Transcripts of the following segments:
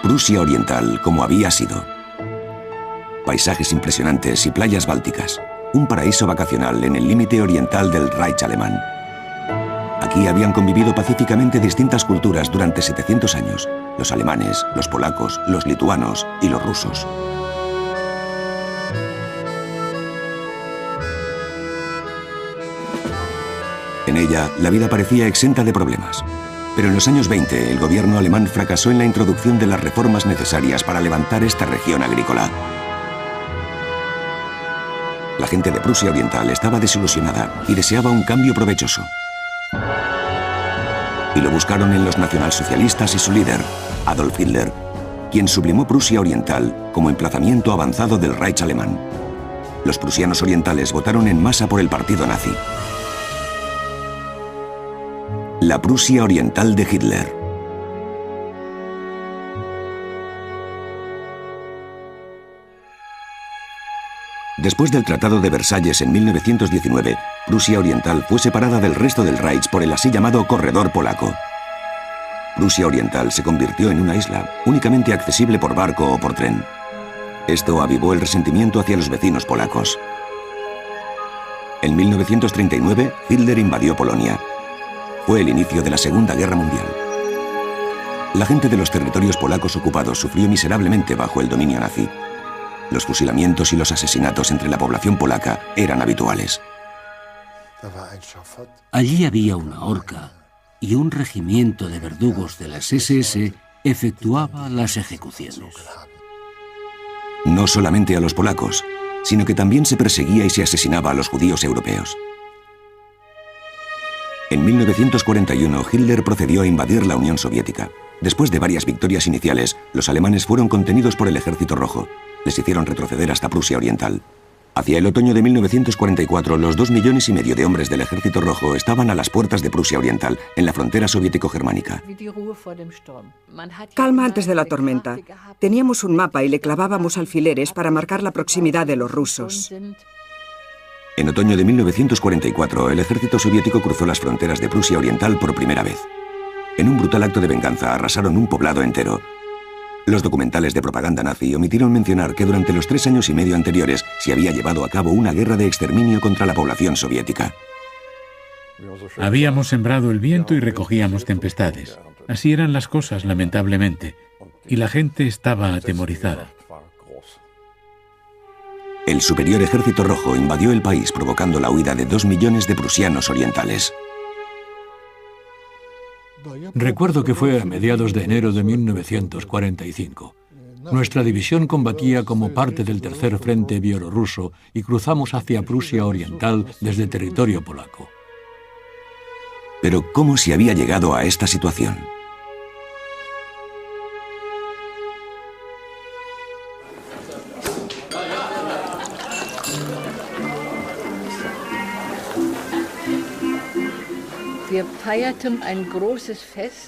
Prusia Oriental como había sido. Paisajes impresionantes y playas bálticas. Un paraíso vacacional en el límite oriental del Reich alemán. Aquí habían convivido pacíficamente distintas culturas durante 700 años. Los alemanes, los polacos, los lituanos y los rusos. En ella, la vida parecía exenta de problemas. Pero en los años 20, el gobierno alemán fracasó en la introducción de las reformas necesarias para levantar esta región agrícola. La gente de Prusia Oriental estaba desilusionada y deseaba un cambio provechoso. Y lo buscaron en los nacionalsocialistas y su líder, Adolf Hitler, quien sublimó Prusia Oriental como emplazamiento avanzado del Reich alemán. Los prusianos orientales votaron en masa por el partido nazi. La Prusia Oriental de Hitler. Después del Tratado de Versalles en 1919, Prusia Oriental fue separada del resto del Reich por el así llamado Corredor Polaco. Prusia Oriental se convirtió en una isla, únicamente accesible por barco o por tren. Esto avivó el resentimiento hacia los vecinos polacos. En 1939, Hitler invadió Polonia. Fue el inicio de la Segunda Guerra Mundial. La gente de los territorios polacos ocupados sufrió miserablemente bajo el dominio nazi. Los fusilamientos y los asesinatos entre la población polaca eran habituales. Allí había una horca y un regimiento de verdugos de las SS efectuaba las ejecuciones. No solamente a los polacos, sino que también se perseguía y se asesinaba a los judíos europeos. En 1941, Hitler procedió a invadir la Unión Soviética. Después de varias victorias iniciales, los alemanes fueron contenidos por el Ejército Rojo. Les hicieron retroceder hasta Prusia Oriental. Hacia el otoño de 1944, los 2,5 millones de hombres del Ejército Rojo estaban a las puertas de Prusia Oriental, en la frontera soviético-germánica. Calma antes de la tormenta. Teníamos un mapa y le clavábamos alfileres para marcar la proximidad de los rusos. En otoño de 1944, el ejército soviético cruzó las fronteras de Prusia Oriental por primera vez. En un brutal acto de venganza, arrasaron un poblado entero. Los documentales de propaganda nazi omitieron mencionar que durante los 3 años y medio anteriores se había llevado a cabo una guerra de exterminio contra la población soviética. Habíamos sembrado el viento y recogíamos tempestades. Así eran las cosas, lamentablemente, y la gente estaba atemorizada. El Superior Ejército Rojo invadió el país provocando la huida de 2 millones de prusianos orientales. Recuerdo que fue a mediados de enero de 1945. Nuestra división combatía como parte del Tercer Frente Bielorruso y cruzamos hacia Prusia Oriental desde territorio polaco. Pero ¿cómo se había llegado a esta situación?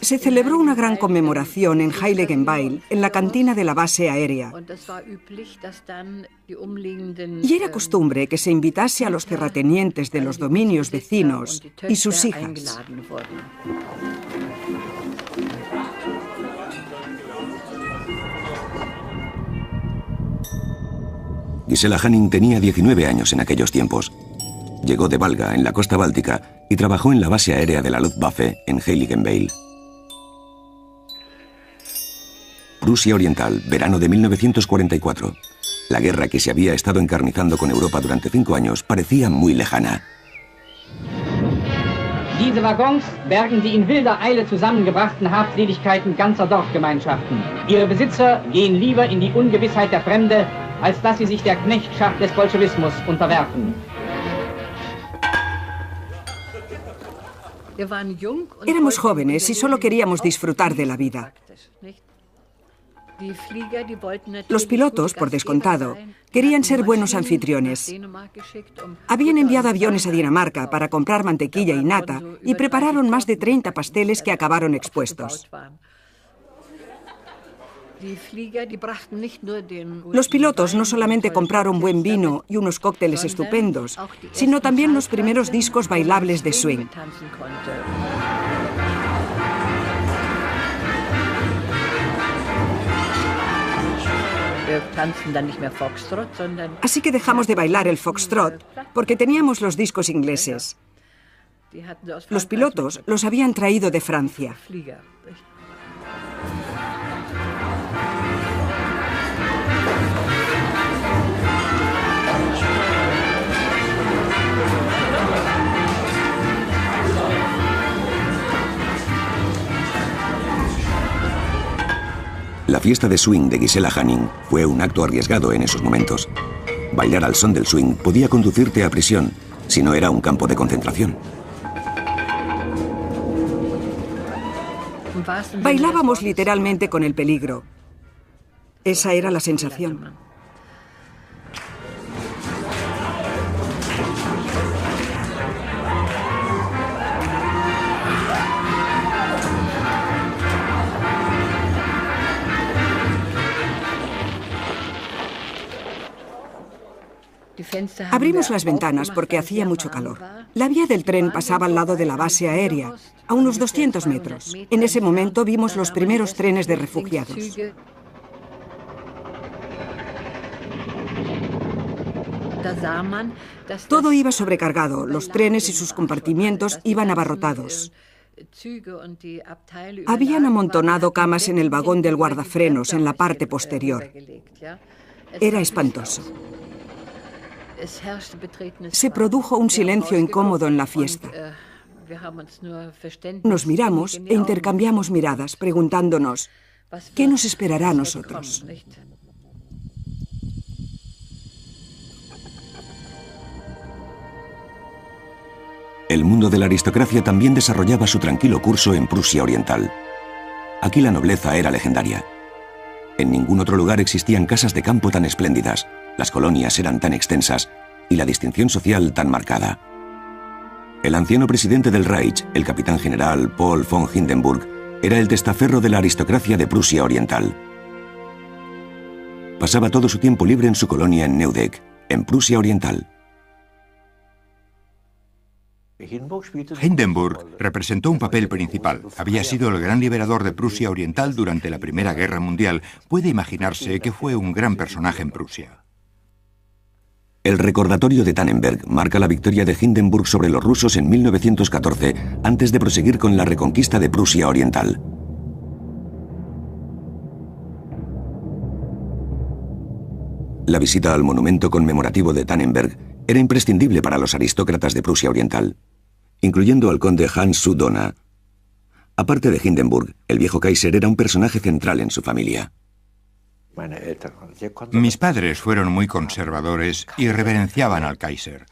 Se celebró una gran conmemoración en Heiligenbeil, en la cantina de la base aérea. Y era costumbre que se invitase a los terratenientes de los dominios vecinos y sus hijas. Gisela Hanning tenía 19 años en aquellos tiempos. Llegó de Valga, en la costa báltica, y trabajó en la base aérea de la Luftwaffe en Heiligenbeil. Prusia Oriental, verano de 1944. La guerra que se había estado encarnizando con Europa durante 5 años parecía muy lejana. Diese Waggons bergen die in wilder Eile zusammengebrachten Habseligkeiten ganzer Dorfgemeinschaften. Ihre Besitzer gehen lieber in die Ungewissheit der Fremde, als dass sie sich der Knechtschaft des Bolschewismus unterwerfen. Éramos jóvenes y solo queríamos disfrutar de la vida. Los pilotos, por descontado, querían ser buenos anfitriones. Habían enviado aviones a Dinamarca para comprar mantequilla y nata y prepararon más de 30 pasteles que acabaron expuestos. Los pilotos no solamente compraron buen vino y unos cócteles estupendos, sino también los primeros discos bailables de swing. Así que dejamos de bailar el foxtrot porque teníamos los discos ingleses. Los pilotos los habían traído de Francia. La fiesta de swing de Gisela Hanning fue un acto arriesgado en esos momentos. Bailar al son del swing podía conducirte a prisión, si no era un campo de concentración. Bailábamos literalmente con el peligro. Esa era la sensación. Abrimos las ventanas porque hacía mucho calor. La vía del tren pasaba al lado de la base aérea, a unos 200 metros. En ese momento vimos los primeros trenes de refugiados. Todo iba sobrecargado, los trenes y sus compartimientos iban abarrotados. Habían amontonado camas en el vagón del guardafrenos en la parte posterior. Era espantoso. Se produjo un silencio incómodo en la fiesta. Nos miramos e intercambiamos miradas, preguntándonos, ¿qué nos esperará a nosotros? El mundo de la aristocracia también desarrollaba su tranquilo curso en Prusia Oriental. Aquí la nobleza era legendaria. En ningún otro lugar existían casas de campo tan espléndidas, las colonias eran tan extensas y la distinción social tan marcada. El anciano presidente del Reich, el capitán general Paul von Hindenburg, era el testaferro de la aristocracia de Prusia Oriental. Pasaba todo su tiempo libre en su colonia en Neudeck, en Prusia Oriental. Hindenburg representó un papel principal. Había sido el gran liberador de Prusia Oriental durante la Primera Guerra Mundial. Puede imaginarse que fue un gran personaje en Prusia. El recordatorio de Tannenberg marca la victoria de Hindenburg sobre los rusos en 1914, antes de proseguir con la reconquista de Prusia Oriental. La visita al monumento conmemorativo de Tannenberg era imprescindible para los aristócratas de Prusia Oriental, incluyendo al conde Hans zu Dohna. Aparte de Hindenburg, el viejo Kaiser era un personaje central en su familia. Mis padres fueron muy conservadores y reverenciaban al Kaiser.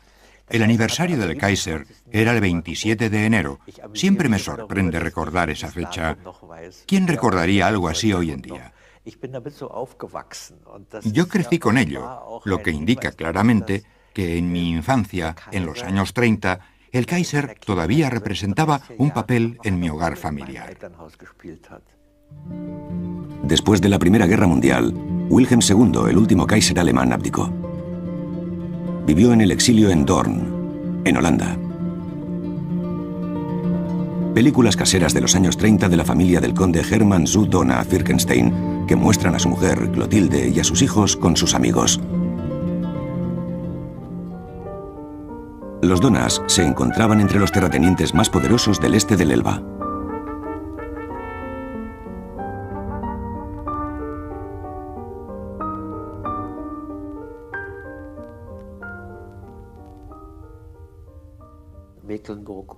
El aniversario del Kaiser era el 27 de enero. Siempre me sorprende recordar esa fecha. ¿Quién recordaría algo así hoy en día? Yo crecí con ello, lo que indica claramente que en mi infancia, en los años 30, el Kaiser todavía representaba un papel en mi hogar familiar. Después de la Primera Guerra Mundial, Wilhelm II, el último Kaiser alemán, abdicó. Vivió en el exilio en Doorn, en Holanda. Películas caseras de los años 30 de la familia del conde Hermann zu Dohna-Firkenstein que muestran a su mujer, Clotilde, y a sus hijos con sus amigos. Los Dohnas se encontraban entre los terratenientes más poderosos del este del Elba.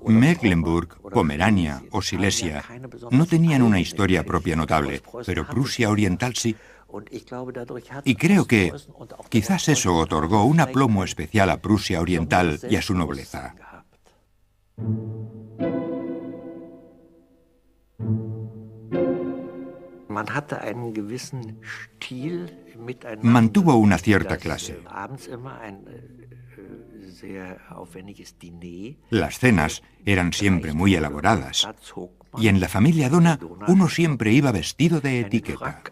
Mecklenburg, Pomerania o Silesia no tenían una historia propia notable, pero Prusia Oriental sí. Y creo que quizás eso otorgó un aplomo especial a Prusia Oriental y a su nobleza. Mantuvo una cierta clase. Las cenas eran siempre muy elaboradas, y en la familia Dohna uno siempre iba vestido de etiqueta.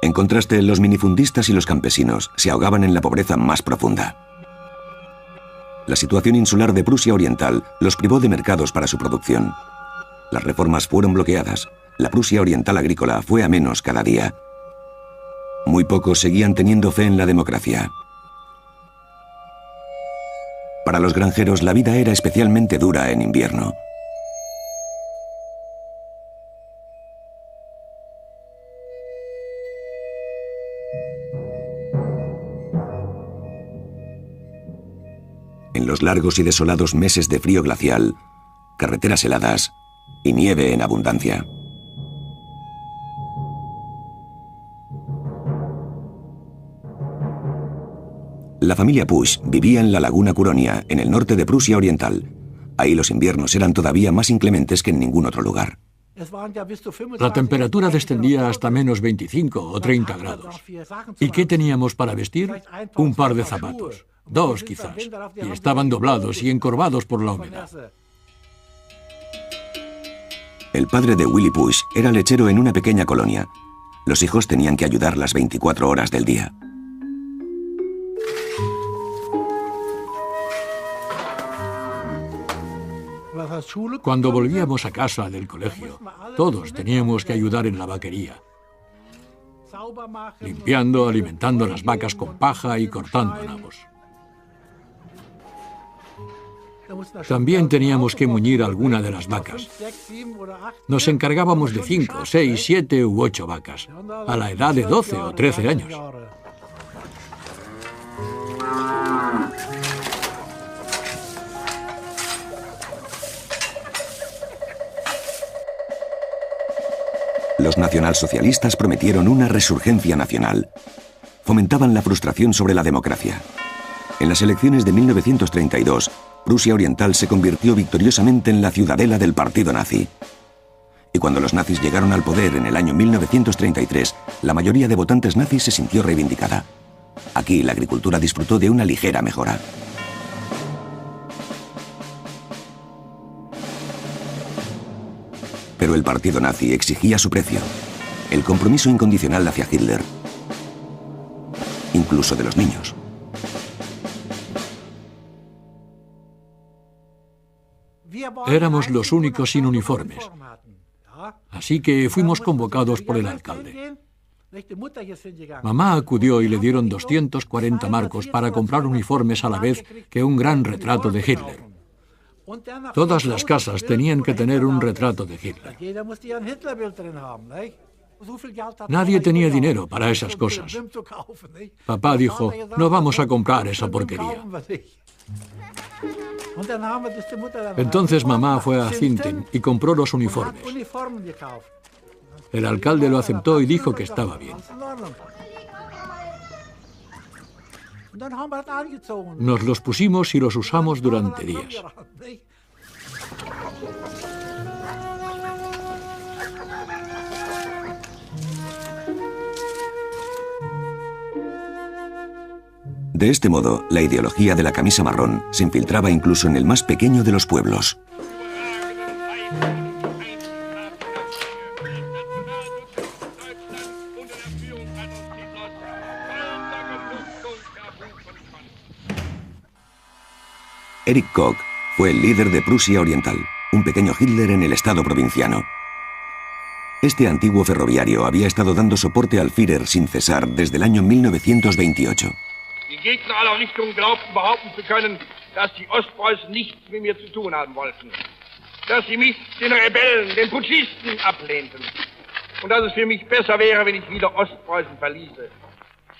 En contraste, los minifundistas y los campesinos se ahogaban en la pobreza más profunda. La situación insular de Prusia Oriental los privó de mercados para su producción. Las reformas fueron bloqueadas. La Prusia Oriental agrícola fue a menos cada día. Muy pocos seguían teniendo fe en la democracia. Para los granjeros, la vida era especialmente dura en invierno. En los largos y desolados meses de frío glacial, carreteras heladas y nieve en abundancia. La familia Pusch vivía en la laguna Curonia, en el norte de Prusia Oriental. Ahí los inviernos eran todavía más inclementes que en ningún otro lugar. La temperatura descendía hasta menos 25 o 30 grados. ¿Y qué teníamos para vestir? Un par de zapatos. 2 quizás. Y estaban doblados y encorvados por la humedad. El padre de Willy Pusch era lechero en una pequeña colonia. Los hijos tenían que ayudar las 24 horas del día. Cuando volvíamos a casa del colegio, todos teníamos que ayudar en la vaquería, limpiando, alimentando las vacas con paja y cortando nabos. También teníamos que muñir alguna de las vacas. Nos encargábamos de 5, 6, 7 u 8 vacas, a la edad de 12 o 13 años. Los nacionalsocialistas prometieron una resurgencia nacional. Fomentaban la frustración sobre la democracia. En las elecciones de 1932, Prusia Oriental se convirtió victoriosamente en la ciudadela del partido nazi. Y cuando los nazis llegaron al poder en el año 1933, la mayoría de votantes nazis se sintió reivindicada. Aquí la agricultura disfrutó de una ligera mejora. Pero el partido nazi exigía su precio, el compromiso incondicional hacia Hitler, incluso de los niños. Éramos los únicos sin uniformes, así que fuimos convocados por el alcalde. Mamá acudió y le dieron 240 marcos para comprar uniformes a la vez que un gran retrato de Hitler. Todas las casas tenían que tener un retrato de Hitler. Nadie tenía dinero para esas cosas. Papá dijo, no vamos a comprar esa porquería. Entonces mamá fue a Zinten y compró los uniformes. El alcalde lo aceptó y dijo que estaba bien. Nos los pusimos y los usamos durante días. De este modo, la ideología de la camisa marrón se infiltraba incluso en el más pequeño de los pueblos. Erich Koch fue el líder de Prusia Oriental, un pequeño Hitler en el estado provinciano. Este antiguo ferroviario había estado dando soporte al Führer sin cesar desde el año 1928. Die Gegner aller Richtungen glaubten behaupten zu können, dass die Ostpreußen nichts mit mir zu tun haben wollten. Dass sie mich, den Rebellen, den Putschisten ablehnten. Und dass es für mich besser wäre, wenn ich wieder Ostpreußen verließe.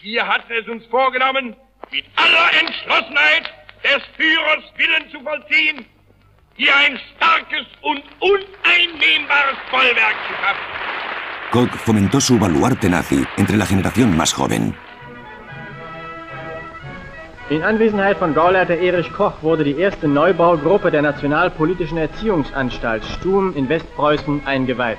Wir hatten es uns vorgenommen, mit aller Entschlossenheit des Führers Willen zu vollziehen, hier ein starkes und uneinnehmbares Bollwerk zu schaffen. Koch fomentó su baluarte nazi entre la generación más joven. In Anwesenheit von Gauleiter Erich Koch wurde die erste Neubaugruppe der Nationalpolitischen Erziehungsanstalt Sturm in Westpreußen eingeweiht.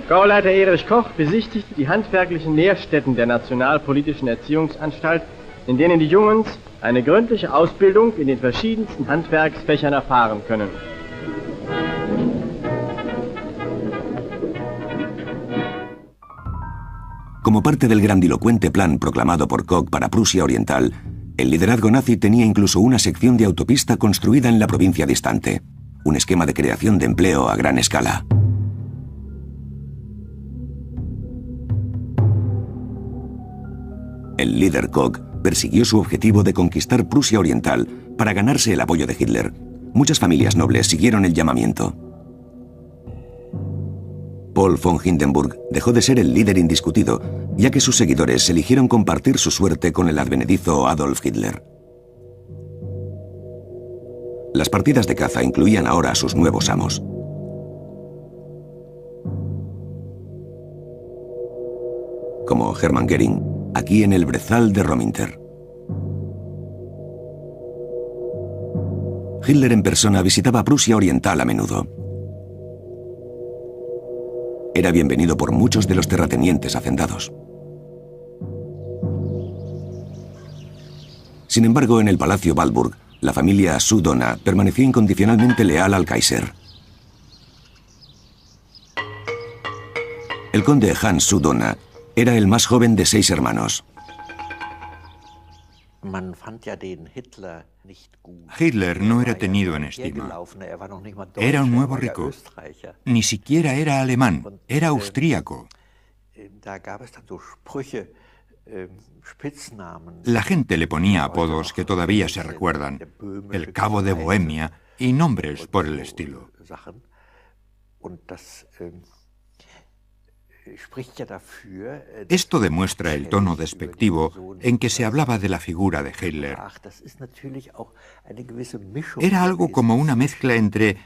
Gauleiter Erich Koch besichtigte die handwerklichen Lehrstätten der Nationalpolitischen Erziehungsanstalt, in denen die Jungens eine gründliche Ausbildung in den verschiedensten Handwerksfächern erfahren können. Como parte del grandilocuente plan proclamado por Koch para Prusia Oriental, el liderazgo nazi tenía incluso una sección de autopista construida en la provincia distante, un esquema de creación de empleo a gran escala. El líder Koch persiguió su objetivo de conquistar Prusia Oriental para ganarse el apoyo de Hitler. Muchas familias nobles siguieron el llamamiento. Paul von Hindenburg dejó de ser el líder indiscutido, ya que sus seguidores eligieron compartir su suerte con el advenedizo Adolf Hitler. Las partidas de caza incluían ahora a sus nuevos amos. Como Hermann Göring, aquí en el brezal de Rominter. Hitler en persona visitaba Prusia Oriental a menudo. Era bienvenido por muchos de los terratenientes hacendados. Sin embargo, en el Palacio Walburg, la familia Sudona permaneció incondicionalmente leal al Kaiser. El conde Hans Sudona era el más joven de 6 hermanos. Hitler no era tenido en estima. Era un nuevo rico. Ni siquiera era alemán, era austríaco. La gente le ponía apodos que todavía se recuerdan, el Cabo de Bohemia y nombres por el estilo. Esto demuestra el tono despectivo en que se hablaba de la figura de Hitler. Era algo como una mezcla entre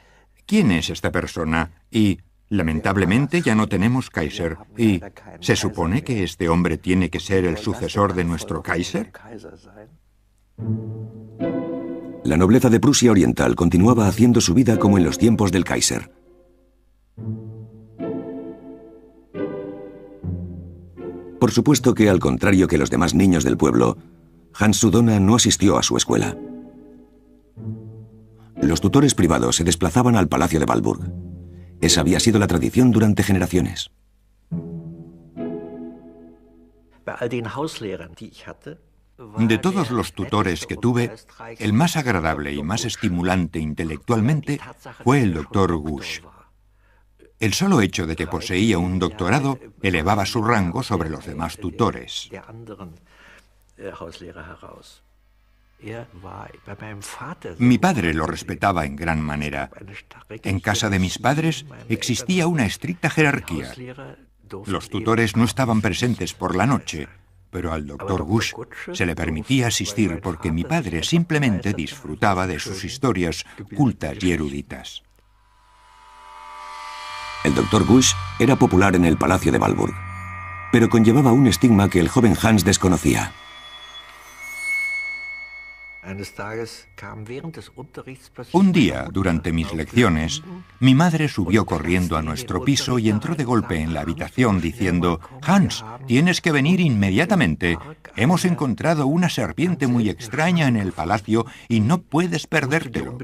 ¿quién es esta persona? Y lamentablemente ya no tenemos Kaiser. Y ¿se supone que este hombre tiene que ser el sucesor de nuestro Kaiser? La nobleza de Prusia Oriental continuaba haciendo su vida como en los tiempos del Kaiser. Por supuesto que, al contrario que los demás niños del pueblo, Hans Sudona no asistió a su escuela. Los tutores privados se desplazaban al Palacio de Walburg. Esa había sido la tradición durante generaciones. De todos los tutores que tuve, el más agradable y más estimulante intelectualmente fue el doctor Gusch. El solo hecho de que poseía un doctorado elevaba su rango sobre los demás tutores. Mi padre lo respetaba en gran manera. En casa de mis padres existía una estricta jerarquía. Los tutores no estaban presentes por la noche, pero al doctor Gusch se le permitía asistir porque mi padre simplemente disfrutaba de sus historias cultas y eruditas. El doctor Gusch era popular en el Palacio de Walburg, pero conllevaba un estigma que el joven Hans desconocía. Un día, durante mis lecciones, mi madre subió corriendo a nuestro piso y entró de golpe en la habitación diciendo: «Hans, tienes que venir inmediatamente. Hemos encontrado una serpiente muy extraña en el palacio y no puedes perdértelo».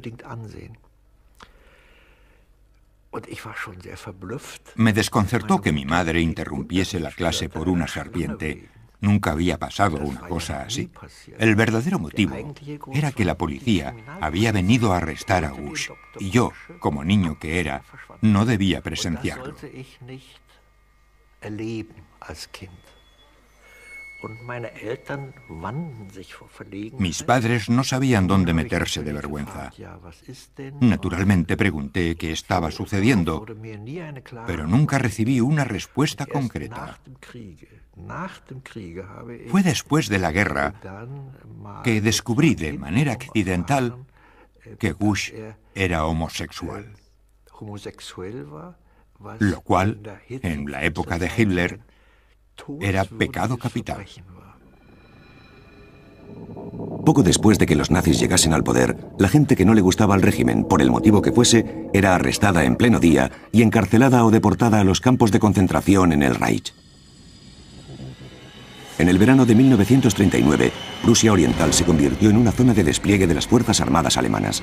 Me desconcertó que mi madre interrumpiese la clase por una serpiente. Nunca había pasado una cosa así. El verdadero motivo era que la policía había venido a arrestar a Gusch, y yo, como niño que era, no debía presenciarlo. Mis padres no sabían dónde meterse de vergüenza. Naturalmente pregunté qué estaba sucediendo, pero nunca recibí una respuesta concreta. Fue después de la guerra que descubrí de manera accidental que Gusch era homosexual, lo cual, en la época de Hitler, era pecado capital. Poco después de que los nazis llegasen al poder, la gente que no le gustaba al régimen, por el motivo que fuese, era arrestada en pleno día y encarcelada o deportada a los campos de concentración en el Reich. En el verano de 1939, Prusia Oriental se convirtió en una zona de despliegue de las Fuerzas Armadas alemanas.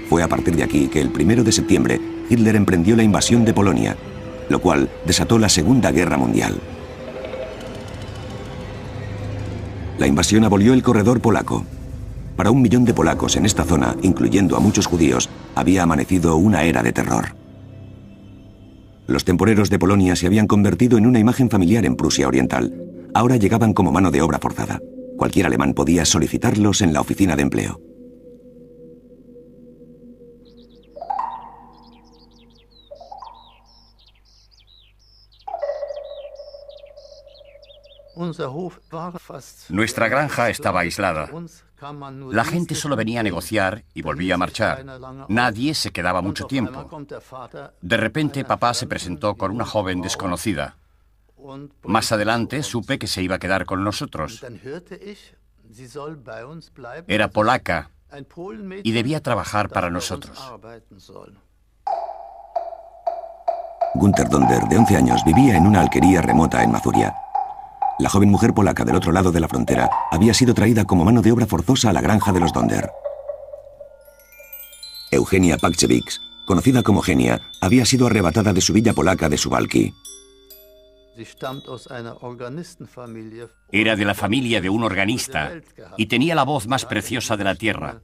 Fue a partir de aquí que el 1 de septiembre Hitler emprendió la invasión de Polonia, lo cual desató la Segunda Guerra Mundial. La invasión abolió el corredor polaco. Para 1 millón de polacos en esta zona, incluyendo a muchos judíos, había amanecido una era de terror. Los temporeros de Polonia se habían convertido en una imagen familiar en Prusia Oriental. Ahora llegaban como mano de obra forzada. Cualquier alemán podía solicitarlos en la oficina de empleo. Nuestra granja estaba aislada. La gente solo venía a negociar y volvía a marchar. Nadie se quedaba mucho tiempo. De repente, papá se presentó con una joven desconocida. Más adelante supe que se iba a quedar con nosotros. Era polaca y debía trabajar para nosotros. Günther Donder, de 11 años, vivía en una alquería remota en Mazuria. La joven mujer polaca del otro lado de la frontera había sido traída como mano de obra forzosa a la granja de los Donder. Eugenia Pakchewicz, conocida como Genia, había sido arrebatada de su villa polaca de Suwałki. Era de la familia de un organista y tenía la voz más preciosa de la tierra.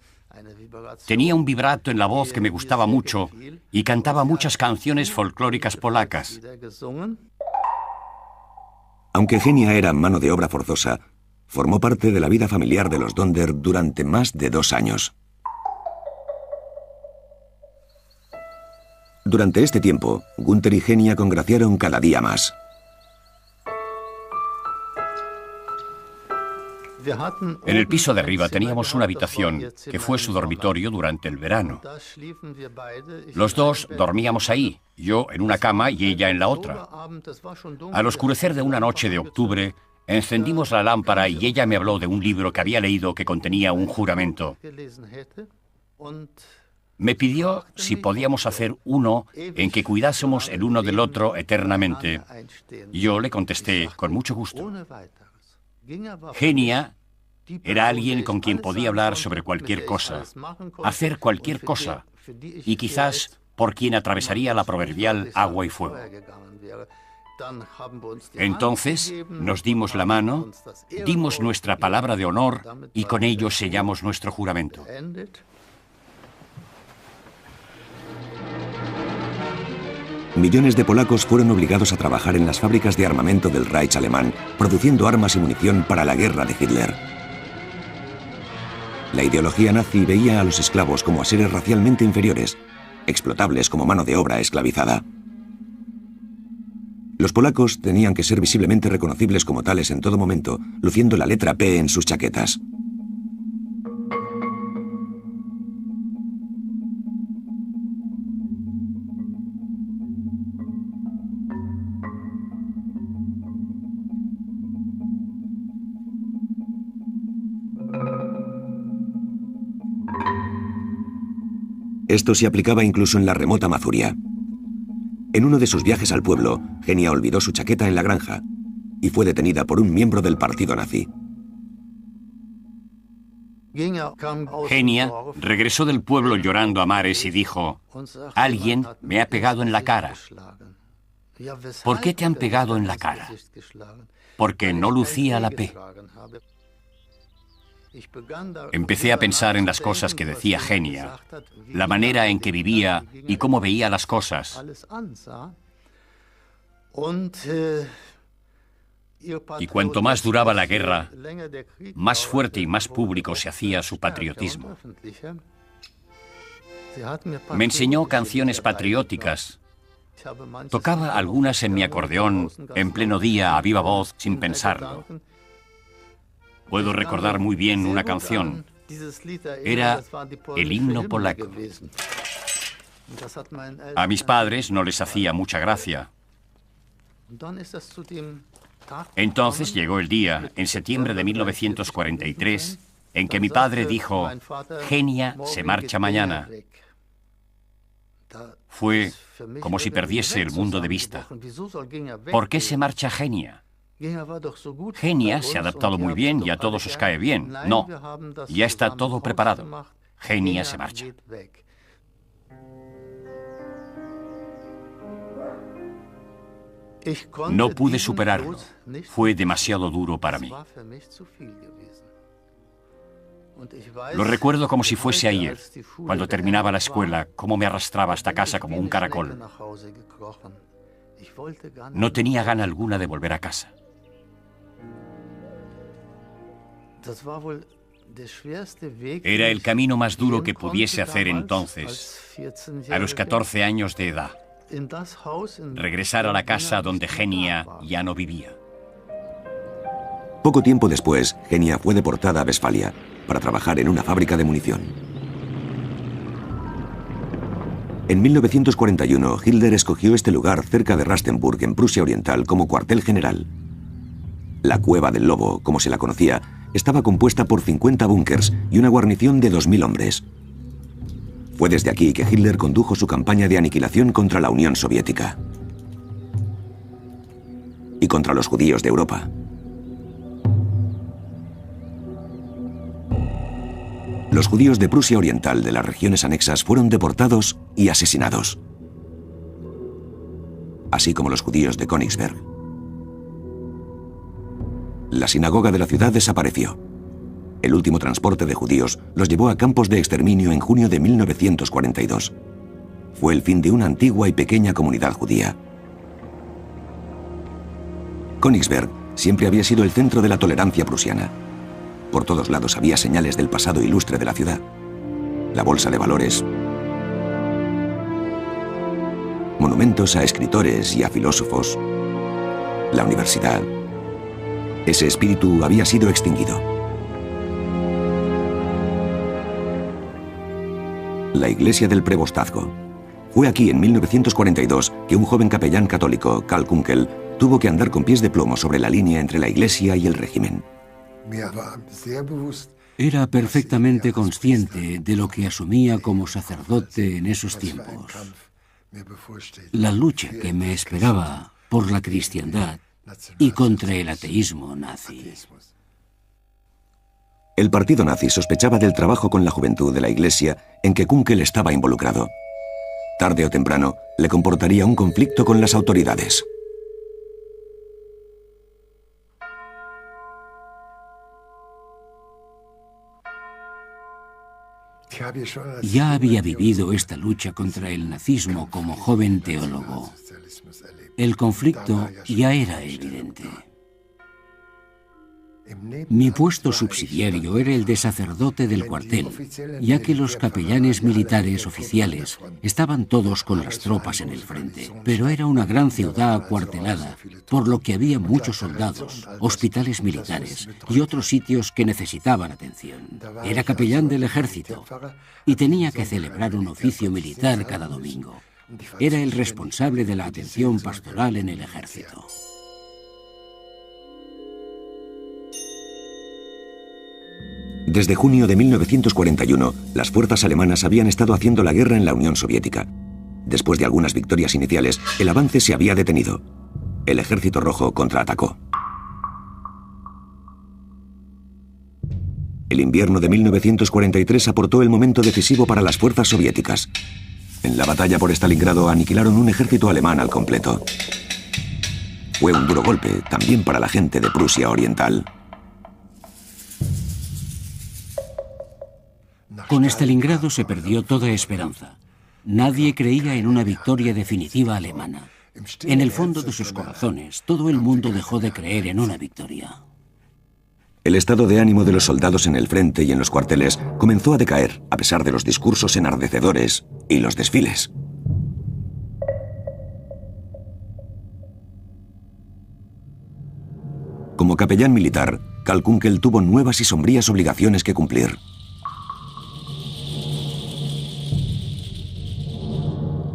Tenía un vibrato en la voz que me gustaba mucho y cantaba muchas canciones folclóricas polacas. Aunque Genia era mano de obra forzosa, formó parte de la vida familiar de los Donder durante más de 2 años. Durante este tiempo, Günther y Genia congraciaron cada día más. En el piso de arriba teníamos una habitación que fue su dormitorio durante el verano. Los dos dormíamos ahí, yo en una cama y ella en la otra. Al oscurecer de una noche de octubre, encendimos la lámpara y ella me habló de un libro que había leído que contenía un juramento. Me pidió si podíamos hacer uno en que cuidásemos el uno del otro eternamente. Yo le contesté con mucho gusto. Genia era alguien con quien podía hablar sobre cualquier cosa, hacer cualquier cosa, y quizás por quien atravesaría la proverbial agua y fuego. Entonces nos dimos la mano, dimos nuestra palabra de honor y con ello sellamos nuestro juramento. Millones de polacos fueron obligados a trabajar en las fábricas de armamento del Reich alemán, produciendo armas y munición para la guerra de Hitler. La ideología nazi veía a los esclavos como a seres racialmente inferiores, explotables como mano de obra esclavizada. Los polacos tenían que ser visiblemente reconocibles como tales en todo momento, luciendo la letra P en sus chaquetas. Esto se aplicaba incluso en la remota Mazuria. En uno de sus viajes al pueblo, Genia olvidó su chaqueta en la granja y fue detenida por un miembro del partido nazi. Genia regresó del pueblo llorando a mares y dijo: «Alguien me ha pegado en la cara». «¿Por qué te han pegado en la cara?» «Porque no lucía la P». Empecé a pensar en las cosas que decía Genia, la manera en que vivía y cómo veía las cosas. Y cuanto más duraba la guerra, más fuerte y más público se hacía su patriotismo. Me enseñó canciones patrióticas. Tocaba algunas en mi acordeón en pleno día a viva voz sin pensarlo. Puedo recordar muy bien una canción. Era el himno polaco. A mis padres no les hacía mucha gracia. Entonces llegó el día, en septiembre de 1943, en que mi padre dijo: «Genia se marcha mañana». Fue como si perdiese el mundo de vista. ¿Por qué se marcha Genia? Genia se ha adaptado muy bien y a todos os cae bien. No, ya está todo preparado. Genia se marcha. No pude superarlo. Fue demasiado duro para mí. Lo recuerdo como si fuese ayer, cuando terminaba la escuela, cómo me arrastraba hasta casa como un caracol. No tenía gana alguna de volver a casa. Era el camino más duro que pudiese hacer entonces, a los 14 años de edad. Regresar a la casa donde Genia ya no vivía. Poco tiempo después, Genia fue deportada a Westfalia para trabajar en una fábrica de munición. En 1941, Hitler escogió este lugar cerca de Rastenburg, en Prusia Oriental, como cuartel general. La Cueva del Lobo, como se la conocía, estaba compuesta por 50 búnkers y una guarnición de 2000 hombres. Fue desde aquí que Hitler condujo su campaña de aniquilación contra la Unión Soviética y contra los judíos de Europa. Los judíos de Prusia Oriental de las regiones anexas fueron deportados y asesinados, así como los judíos de Königsberg. La sinagoga de la ciudad desapareció. El último transporte de judíos los llevó a campos de exterminio en junio de 1942. Fue el fin de una antigua y pequeña comunidad judía. Königsberg siempre había sido el centro de la tolerancia prusiana. Por todos lados había señales del pasado ilustre de la ciudad. La bolsa de valores, monumentos a escritores y a filósofos, la universidad. Ese espíritu había sido extinguido. La iglesia del Prevostazgo. Fue aquí en 1942 que un joven capellán católico, Karl Kunkel, tuvo que andar con pies de plomo sobre la línea entre la iglesia y el régimen. Era perfectamente consciente de lo que asumía como sacerdote en esos tiempos. La lucha que me esperaba por la cristiandad y contra el ateísmo nazi. El partido nazi sospechaba del trabajo con la juventud de la iglesia en que Kunkel estaba involucrado. Tarde o temprano, le comportaría un conflicto con las autoridades. Ya había vivido esta lucha contra el nazismo como joven teólogo. El conflicto ya era evidente. Mi puesto subsidiario era el de sacerdote del cuartel, ya que los capellanes militares oficiales estaban todos con las tropas en el frente. Pero era una gran ciudad acuartelada, por lo que había muchos soldados, hospitales militares y otros sitios que necesitaban atención. Era capellán del ejército y tenía que celebrar un oficio militar cada domingo. Era el responsable de la atención pastoral en el ejército. Desde junio de 1941, las fuerzas alemanas habían estado haciendo la guerra en la Unión Soviética. Después de algunas victorias iniciales, el avance se había detenido. El Ejército Rojo contraatacó. El invierno de 1943 aportó el momento decisivo para las fuerzas soviéticas. En la batalla por Stalingrado aniquilaron un ejército alemán al completo. Fue un duro golpe también para la gente de Prusia Oriental. Con Stalingrado se perdió toda esperanza. Nadie creía en una victoria definitiva alemana. En el fondo de sus corazones, todo el mundo dejó de creer en una victoria. El estado de ánimo de los soldados en el frente y en los cuarteles comenzó a decaer, a pesar de los discursos enardecedores y los desfiles. Como capellán militar, Karl Kunkel tuvo nuevas y sombrías obligaciones que cumplir.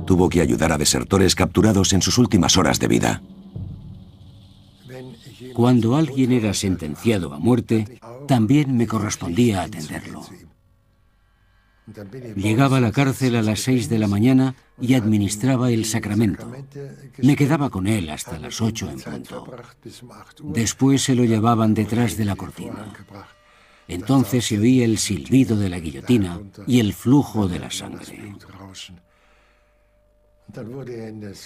Tuvo que ayudar a desertores capturados en sus últimas horas de vida. Cuando alguien era sentenciado a muerte, también me correspondía atenderlo. Llegaba a la cárcel a las 6 de la mañana y administraba el sacramento. Me quedaba con él hasta las 8 en punto. Después se lo llevaban detrás de la cortina. Entonces se oía el silbido de la guillotina y el flujo de la sangre.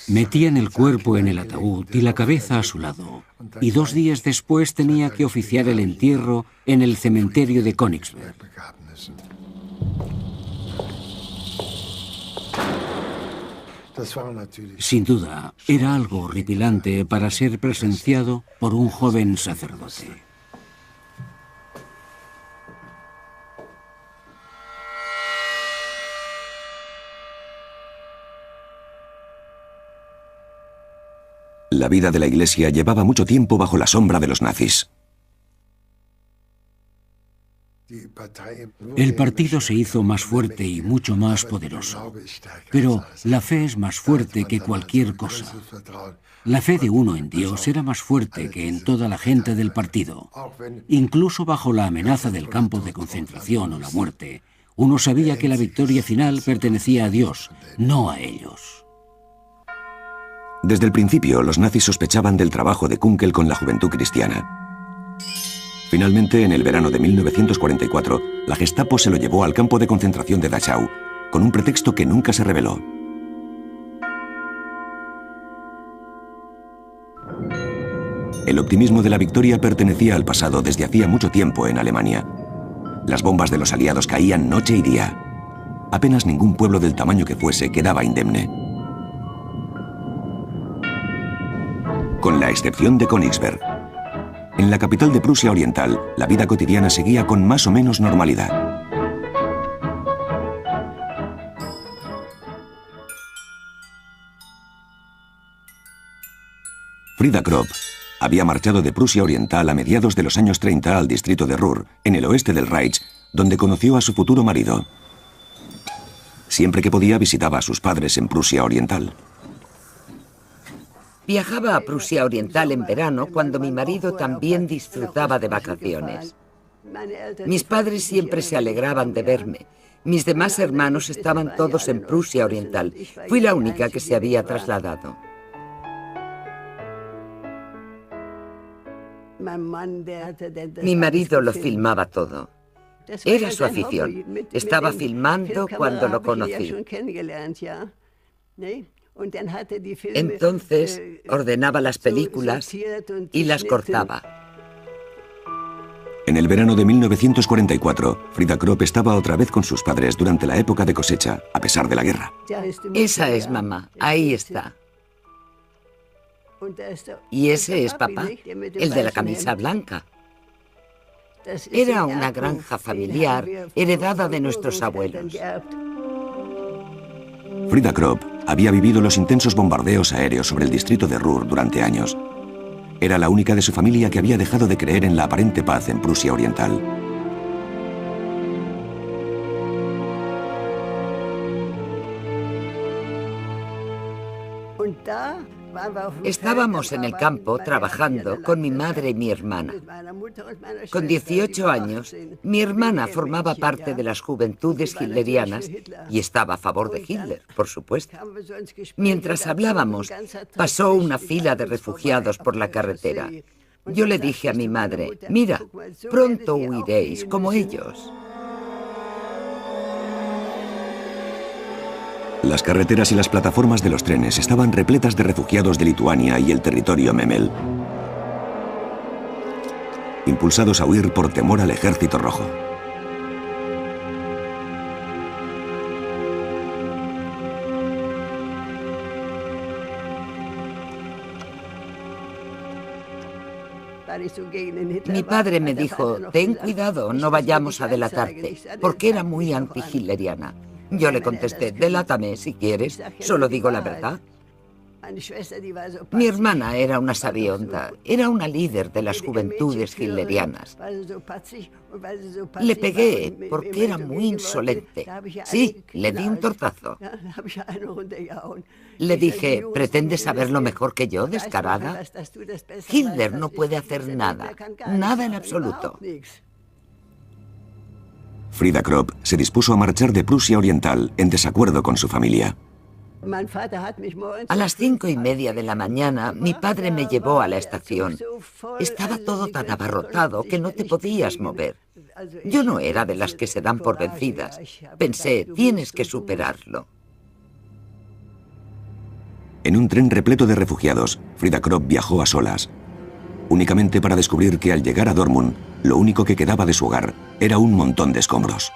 Metían el cuerpo en el ataúd y la cabeza a su lado, y 2 días después tenía que oficiar el entierro en el cementerio de Königsberg. Sin duda, era algo horripilante para ser presenciado por un joven sacerdote. La vida de la Iglesia llevaba mucho tiempo bajo la sombra de los nazis. El partido se hizo más fuerte y mucho más poderoso. Pero la fe es más fuerte que cualquier cosa. La fe de uno en Dios era más fuerte que en toda la gente del partido. Incluso bajo la amenaza del campo de concentración o la muerte, uno sabía que la victoria final pertenecía a Dios, no a ellos. Desde el principio, los nazis sospechaban del trabajo de Kunkel con la juventud cristiana. Finalmente, en el verano de 1944, la Gestapo se lo llevó al campo de concentración de Dachau, con un pretexto que nunca se reveló. El optimismo de la victoria pertenecía al pasado desde hacía mucho tiempo en Alemania. Las bombas de los aliados caían noche y día. Apenas ningún pueblo del tamaño que fuese quedaba indemne. Con la excepción de Königsberg. En la capital de Prusia Oriental, la vida cotidiana seguía con más o menos normalidad. Frida Kropp había marchado de Prusia Oriental a mediados de los años 30 al distrito de Ruhr, en el oeste del Reich, donde conoció a su futuro marido. Siempre que podía visitaba a sus padres en Prusia Oriental. Viajaba a Prusia Oriental en verano cuando mi marido también disfrutaba de vacaciones. Mis padres siempre se alegraban de verme. Mis demás hermanos estaban todos en Prusia Oriental. Fui la única que se había trasladado. Mi marido lo filmaba todo. Era su afición. Estaba filmando cuando lo conocí. Entonces ordenaba las películas y las cortaba. En el verano de 1944, Frida Kropp estaba otra vez con sus padres durante la época de cosecha, a pesar de la guerra. Esa es mamá, ahí está. Y ese es papá, el de la camisa blanca. Era una granja familiar heredada de nuestros abuelos. Frida Kropp había vivido los intensos bombardeos aéreos sobre el distrito de Ruhr durante años. Era la única de su familia que había dejado de creer en la aparente paz en Prusia Oriental. Estábamos en el campo trabajando con mi madre y mi hermana. Con 18 años, mi hermana formaba parte de las juventudes hitlerianas y estaba a favor de Hitler, por supuesto. Mientras hablábamos, pasó una fila de refugiados por la carretera. Yo le dije a mi madre, mira, pronto huiréis como ellos. Las carreteras y las plataformas de los trenes estaban repletas de refugiados de Lituania y el territorio Memel, impulsados a huir por temor al Ejército Rojo. Mi padre me dijo, ten cuidado, no vayamos a delatarte, porque era muy anti-hitleriana. Yo le contesté, delátame si quieres, solo digo la verdad. Mi hermana era una sabionda, era una líder de las juventudes hitlerianas. Le pegué porque era muy insolente. Sí, le di un tortazo. Le dije, ¿pretendes saberlo mejor que yo, descarada? Hitler no puede hacer nada, nada en absoluto. Frida Kropp se dispuso a marchar de Prusia Oriental en desacuerdo con su familia. A las 5:30 de la mañana, mi padre me llevó a la estación. Estaba todo tan abarrotado que no te podías mover. Yo no era de las que se dan por vencidas. Pensé, tienes que superarlo. En un tren repleto de refugiados, Frida Kropp viajó a solas, únicamente para descubrir que al llegar a Dortmund, lo único que quedaba de su hogar era un montón de escombros.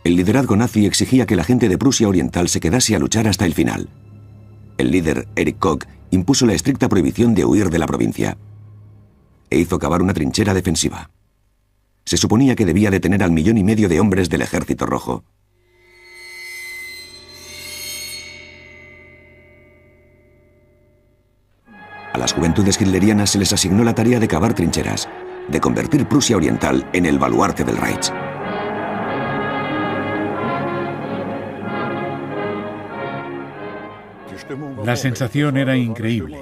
El liderazgo nazi exigía que la gente de Prusia Oriental se quedase a luchar hasta el final. El líder, Erich Koch, impuso la estricta prohibición de huir de la provincia e hizo cavar una trinchera defensiva. Se suponía que debía detener al 1,5 millones de hombres del Ejército Rojo. A las juventudes hitlerianas se les asignó la tarea de cavar trincheras, de convertir Prusia Oriental en el baluarte del Reich. La sensación era increíble.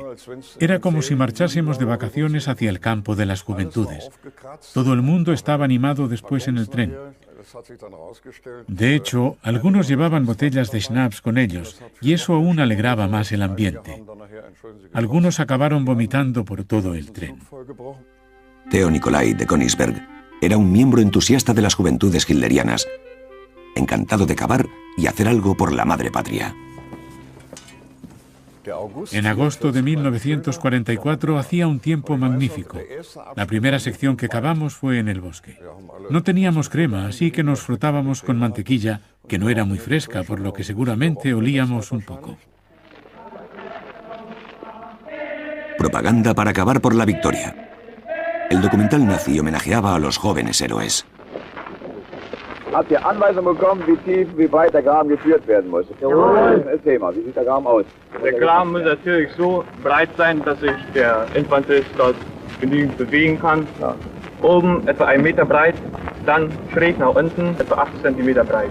Era como si marchásemos de vacaciones hacia el campo de las juventudes. Todo el mundo estaba animado después en el tren. De hecho, algunos llevaban botellas de schnapps con ellos, y eso aún alegraba más el ambiente. Algunos acabaron vomitando por todo el tren. Theo Nicolai de Königsberg era un miembro entusiasta de las juventudes hitlerianas, encantado de cavar y hacer algo por la madre patria. En agosto de 1944 hacía un tiempo magnífico. La primera sección que cavamos fue en el bosque. No teníamos crema, así que nos frotábamos con mantequilla, que no era muy fresca, por lo que seguramente olíamos un poco. Propaganda para cavar por la victoria. El documental nazi homenajeaba a los jóvenes héroes. Habt ihr Anweisung bekommen, wie tief, wie breit der Graben geführt werden muss? Jawohl. Erzähl mal, wie sieht der Graben aus? Der Graben muss natürlich so breit sein, dass sich der Infanterist dort genügend bewegen kann. Ja. Oben etwa 1 Meter breit, dann schräg nach unten, etwa 8 Zentimeter breit.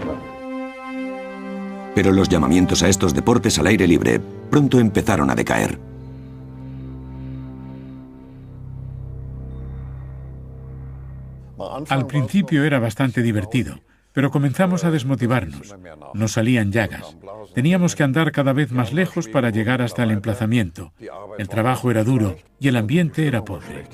Pero los llamamientos a estos deportes al aire libre pronto empezaron a decaer. Al principio era bastante divertido, pero comenzamos a desmotivarnos. Nos salían llagas. Teníamos que andar cada vez más lejos para llegar hasta el emplazamiento. El trabajo era duro y el ambiente era pobre.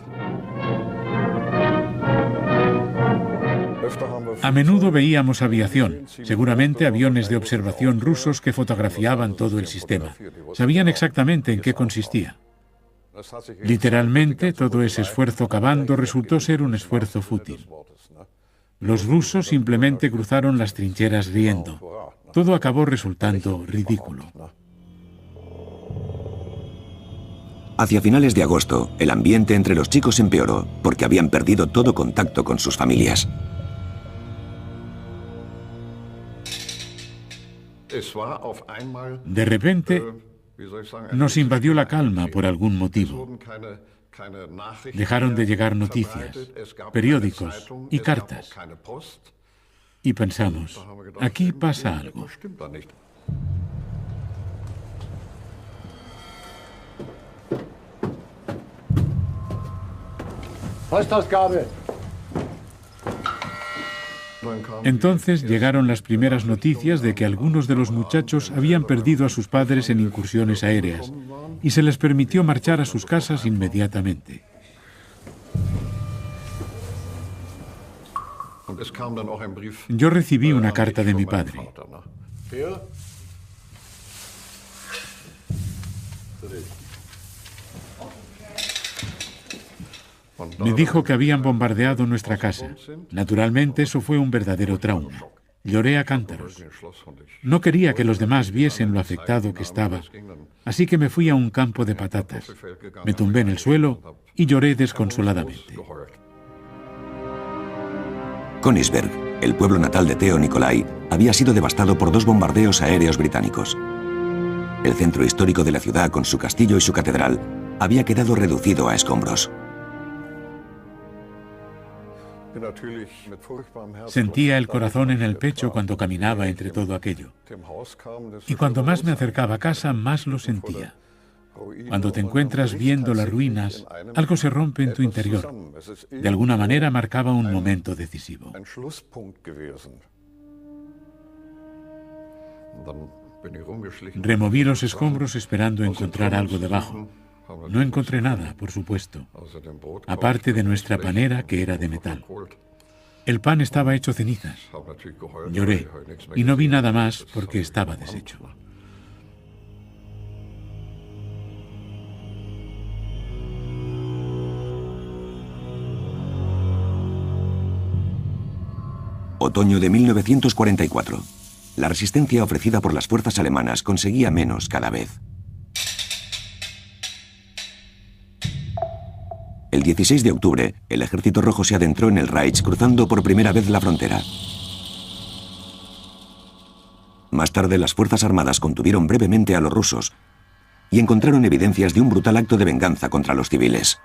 A menudo veíamos aviación, seguramente aviones de observación rusos que fotografiaban todo el sistema. Sabían exactamente en qué consistía. Literalmente, todo ese esfuerzo cavando resultó ser un esfuerzo fútil. Los rusos simplemente cruzaron las trincheras riendo. Todo acabó resultando ridículo. Hacia finales de agosto, el ambiente entre los chicos empeoró porque habían perdido todo contacto con sus familias. De repente, nos invadió la calma por algún motivo. Dejaron de llegar noticias, periódicos y cartas. Y pensamos, aquí pasa algo. Entonces llegaron las primeras noticias de que algunos de los muchachos habían perdido a sus padres en incursiones aéreas y se les permitió marchar a sus casas inmediatamente. Yo recibí una carta de mi padre. Me dijo que habían bombardeado nuestra casa. Naturalmente, eso fue un verdadero trauma. Lloré a cántaros. No quería que los demás viesen lo afectado que estaba, así que me fui a un campo de patatas. Me tumbé en el suelo y lloré desconsoladamente. Königsberg, el pueblo natal de Theo Nicolai, había sido devastado por 2 bombardeos aéreos británicos. El centro histórico de la ciudad, con su castillo y su catedral, había quedado reducido a escombros. Sentía el corazón en el pecho cuando caminaba entre todo aquello. Y cuando más me acercaba a casa, más lo sentía. Cuando te encuentras viendo las ruinas, algo se rompe en tu interior. De alguna manera marcaba un momento decisivo. Removí los escombros esperando encontrar algo debajo. No encontré nada, por supuesto, aparte de nuestra panera, que era de metal. El pan estaba hecho cenizas. Lloré y no vi nada más porque estaba deshecho. Otoño de 1944. La resistencia ofrecida por las fuerzas alemanas conseguía menos cada vez. El 16 de octubre, el Ejército Rojo se adentró en el Reich cruzando por primera vez la frontera. Más tarde, las Fuerzas Armadas contuvieron brevemente a los rusos y encontraron evidencias de un brutal acto de venganza contra los civiles.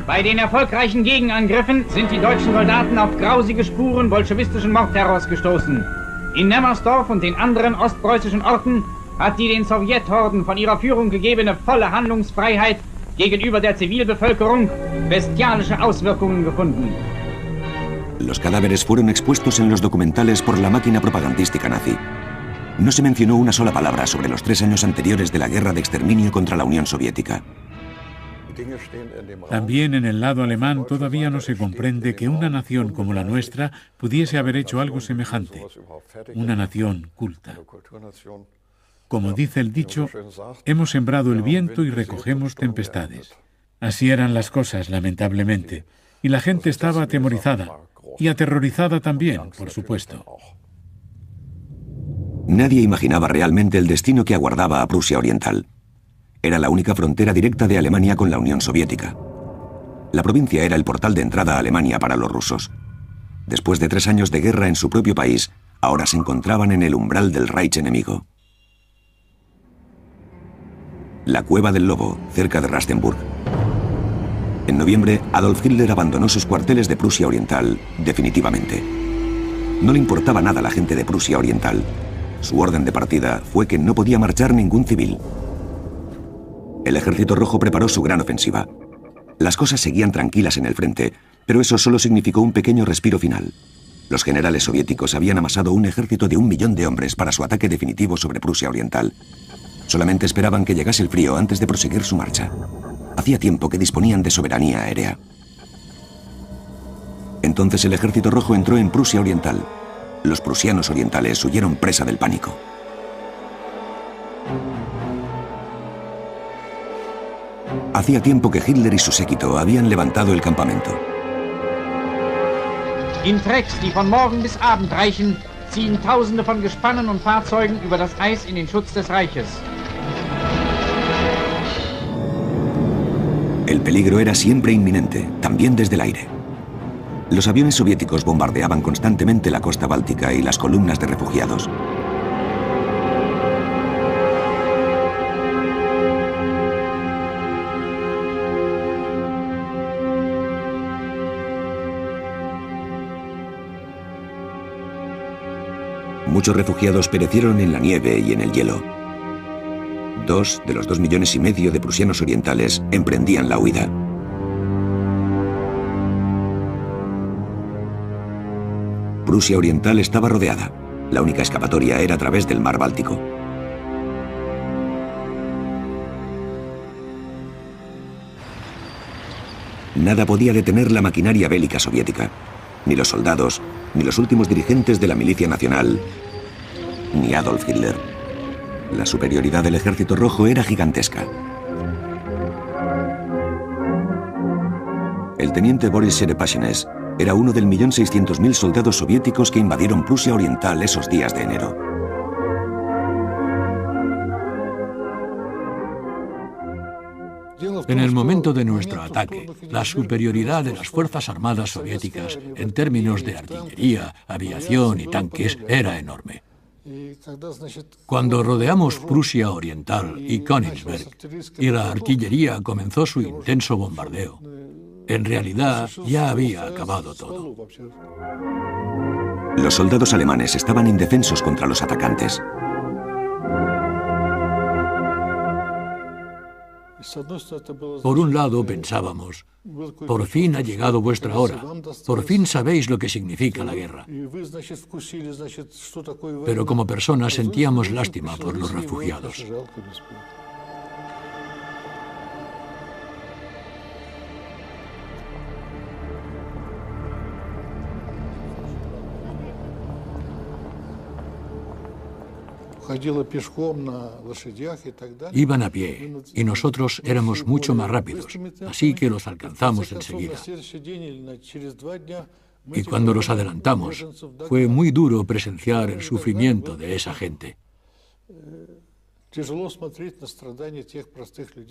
Bei den erfolgreichen Gegenangriffen sind die deutschen Soldaten auf grausige Spuren bolschewistischen Mordterrors gestoßen. In Nemmersdorf und den anderen ostpreußischen Orten hat die den Sowjethorden von ihrer Führung gegebene volle Handlungsfreiheit gegenüber der Zivilbevölkerung bestialische Auswirkungen gefunden. Los cadáveres fueron expuestos en los documentales por la máquina propagandística nazi. No se mencionó una sola palabra sobre los 3 años anteriores de la guerra de exterminio contra la Unión Soviética. También en el lado alemán todavía no se comprende que una nación como la nuestra pudiese haber hecho algo semejante. Una nación culta. Como dice el dicho, hemos sembrado el viento y recogemos tempestades. Así eran las cosas, lamentablemente. Y la gente estaba atemorizada. Y aterrorizada también, por supuesto. Nadie imaginaba realmente el destino que aguardaba a Prusia Oriental. Era la única frontera directa de Alemania con la Unión Soviética. La provincia era el portal de entrada a Alemania para los rusos. Después de 3 años de guerra en su propio país, ahora se encontraban en el umbral del Reich enemigo. La Cueva del Lobo, cerca de Rastenburg. En noviembre, Adolf Hitler abandonó sus cuarteles de Prusia Oriental definitivamente. No le importaba nada a la gente de Prusia Oriental. Su orden de partida fue que no podía marchar ningún civil. El Ejército Rojo preparó su gran ofensiva. Las cosas seguían tranquilas en el frente, pero eso solo significó un pequeño respiro final. Los generales soviéticos habían amasado un ejército de 1 millón de hombres para su ataque definitivo sobre Prusia Oriental. Solamente esperaban que llegase el frío antes de proseguir su marcha. Hacía tiempo que disponían de soberanía aérea. Entonces el Ejército Rojo entró en Prusia Oriental. Los prusianos orientales huyeron presa del pánico. Hacía tiempo que Hitler y su séquito habían levantado el campamento. In Trecks, die von morgen bis Abend reichen, ziehen Tausende von Gespannen und Fahrzeugen über das Eis in den Schutz des Reiches. El peligro era siempre inminente, también desde el aire. Los aviones soviéticos bombardeaban constantemente la costa báltica y las columnas de refugiados. Muchos refugiados perecieron en la nieve y en el hielo. 2 de los 2,5 millones de prusianos orientales emprendían la huida. Prusia Oriental estaba rodeada. La única escapatoria era a través del mar Báltico. Nada podía detener la maquinaria bélica soviética. Ni los soldados, ni los últimos dirigentes de la milicia nacional, ni Adolf Hitler. La superioridad del Ejército Rojo era gigantesca. El teniente Boris Cherepashines era uno del 1.600.000 soldados soviéticos que invadieron Prusia Oriental esos días de enero. En el momento de nuestro ataque, la superioridad de las Fuerzas Armadas soviéticas en términos de artillería, aviación y tanques era enorme. Cuando rodeamos Prusia Oriental y Königsberg y la artillería comenzó su intenso bombardeo, en realidad ya había acabado todo. Los soldados alemanes estaban indefensos contra los atacantes. Por un lado pensábamos, por fin ha llegado vuestra hora, por fin sabéis lo que significa la guerra. Pero como personas sentíamos lástima por los refugiados. Iban a pie y nosotros éramos mucho más rápidos, así que los alcanzamos enseguida. Y cuando los adelantamos, fue muy duro presenciar el sufrimiento de esa gente.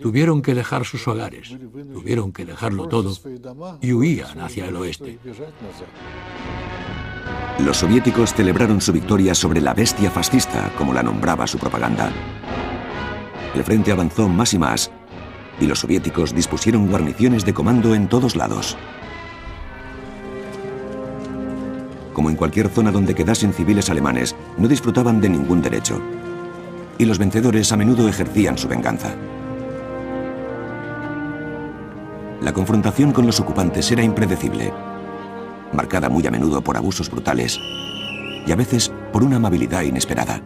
Tuvieron que dejar sus hogares, tuvieron que dejarlo todo y huían hacia el oeste. Los soviéticos celebraron su victoria sobre la bestia fascista, como la nombraba su propaganda. El frente avanzó más y más, y los soviéticos dispusieron guarniciones de comando en todos lados. Como en cualquier zona donde quedasen civiles alemanes, no disfrutaban de ningún derecho. Y los vencedores a menudo ejercían su venganza. La confrontación con los ocupantes era impredecible, marcada muy a menudo por abusos brutales y a veces por una amabilidad inesperada.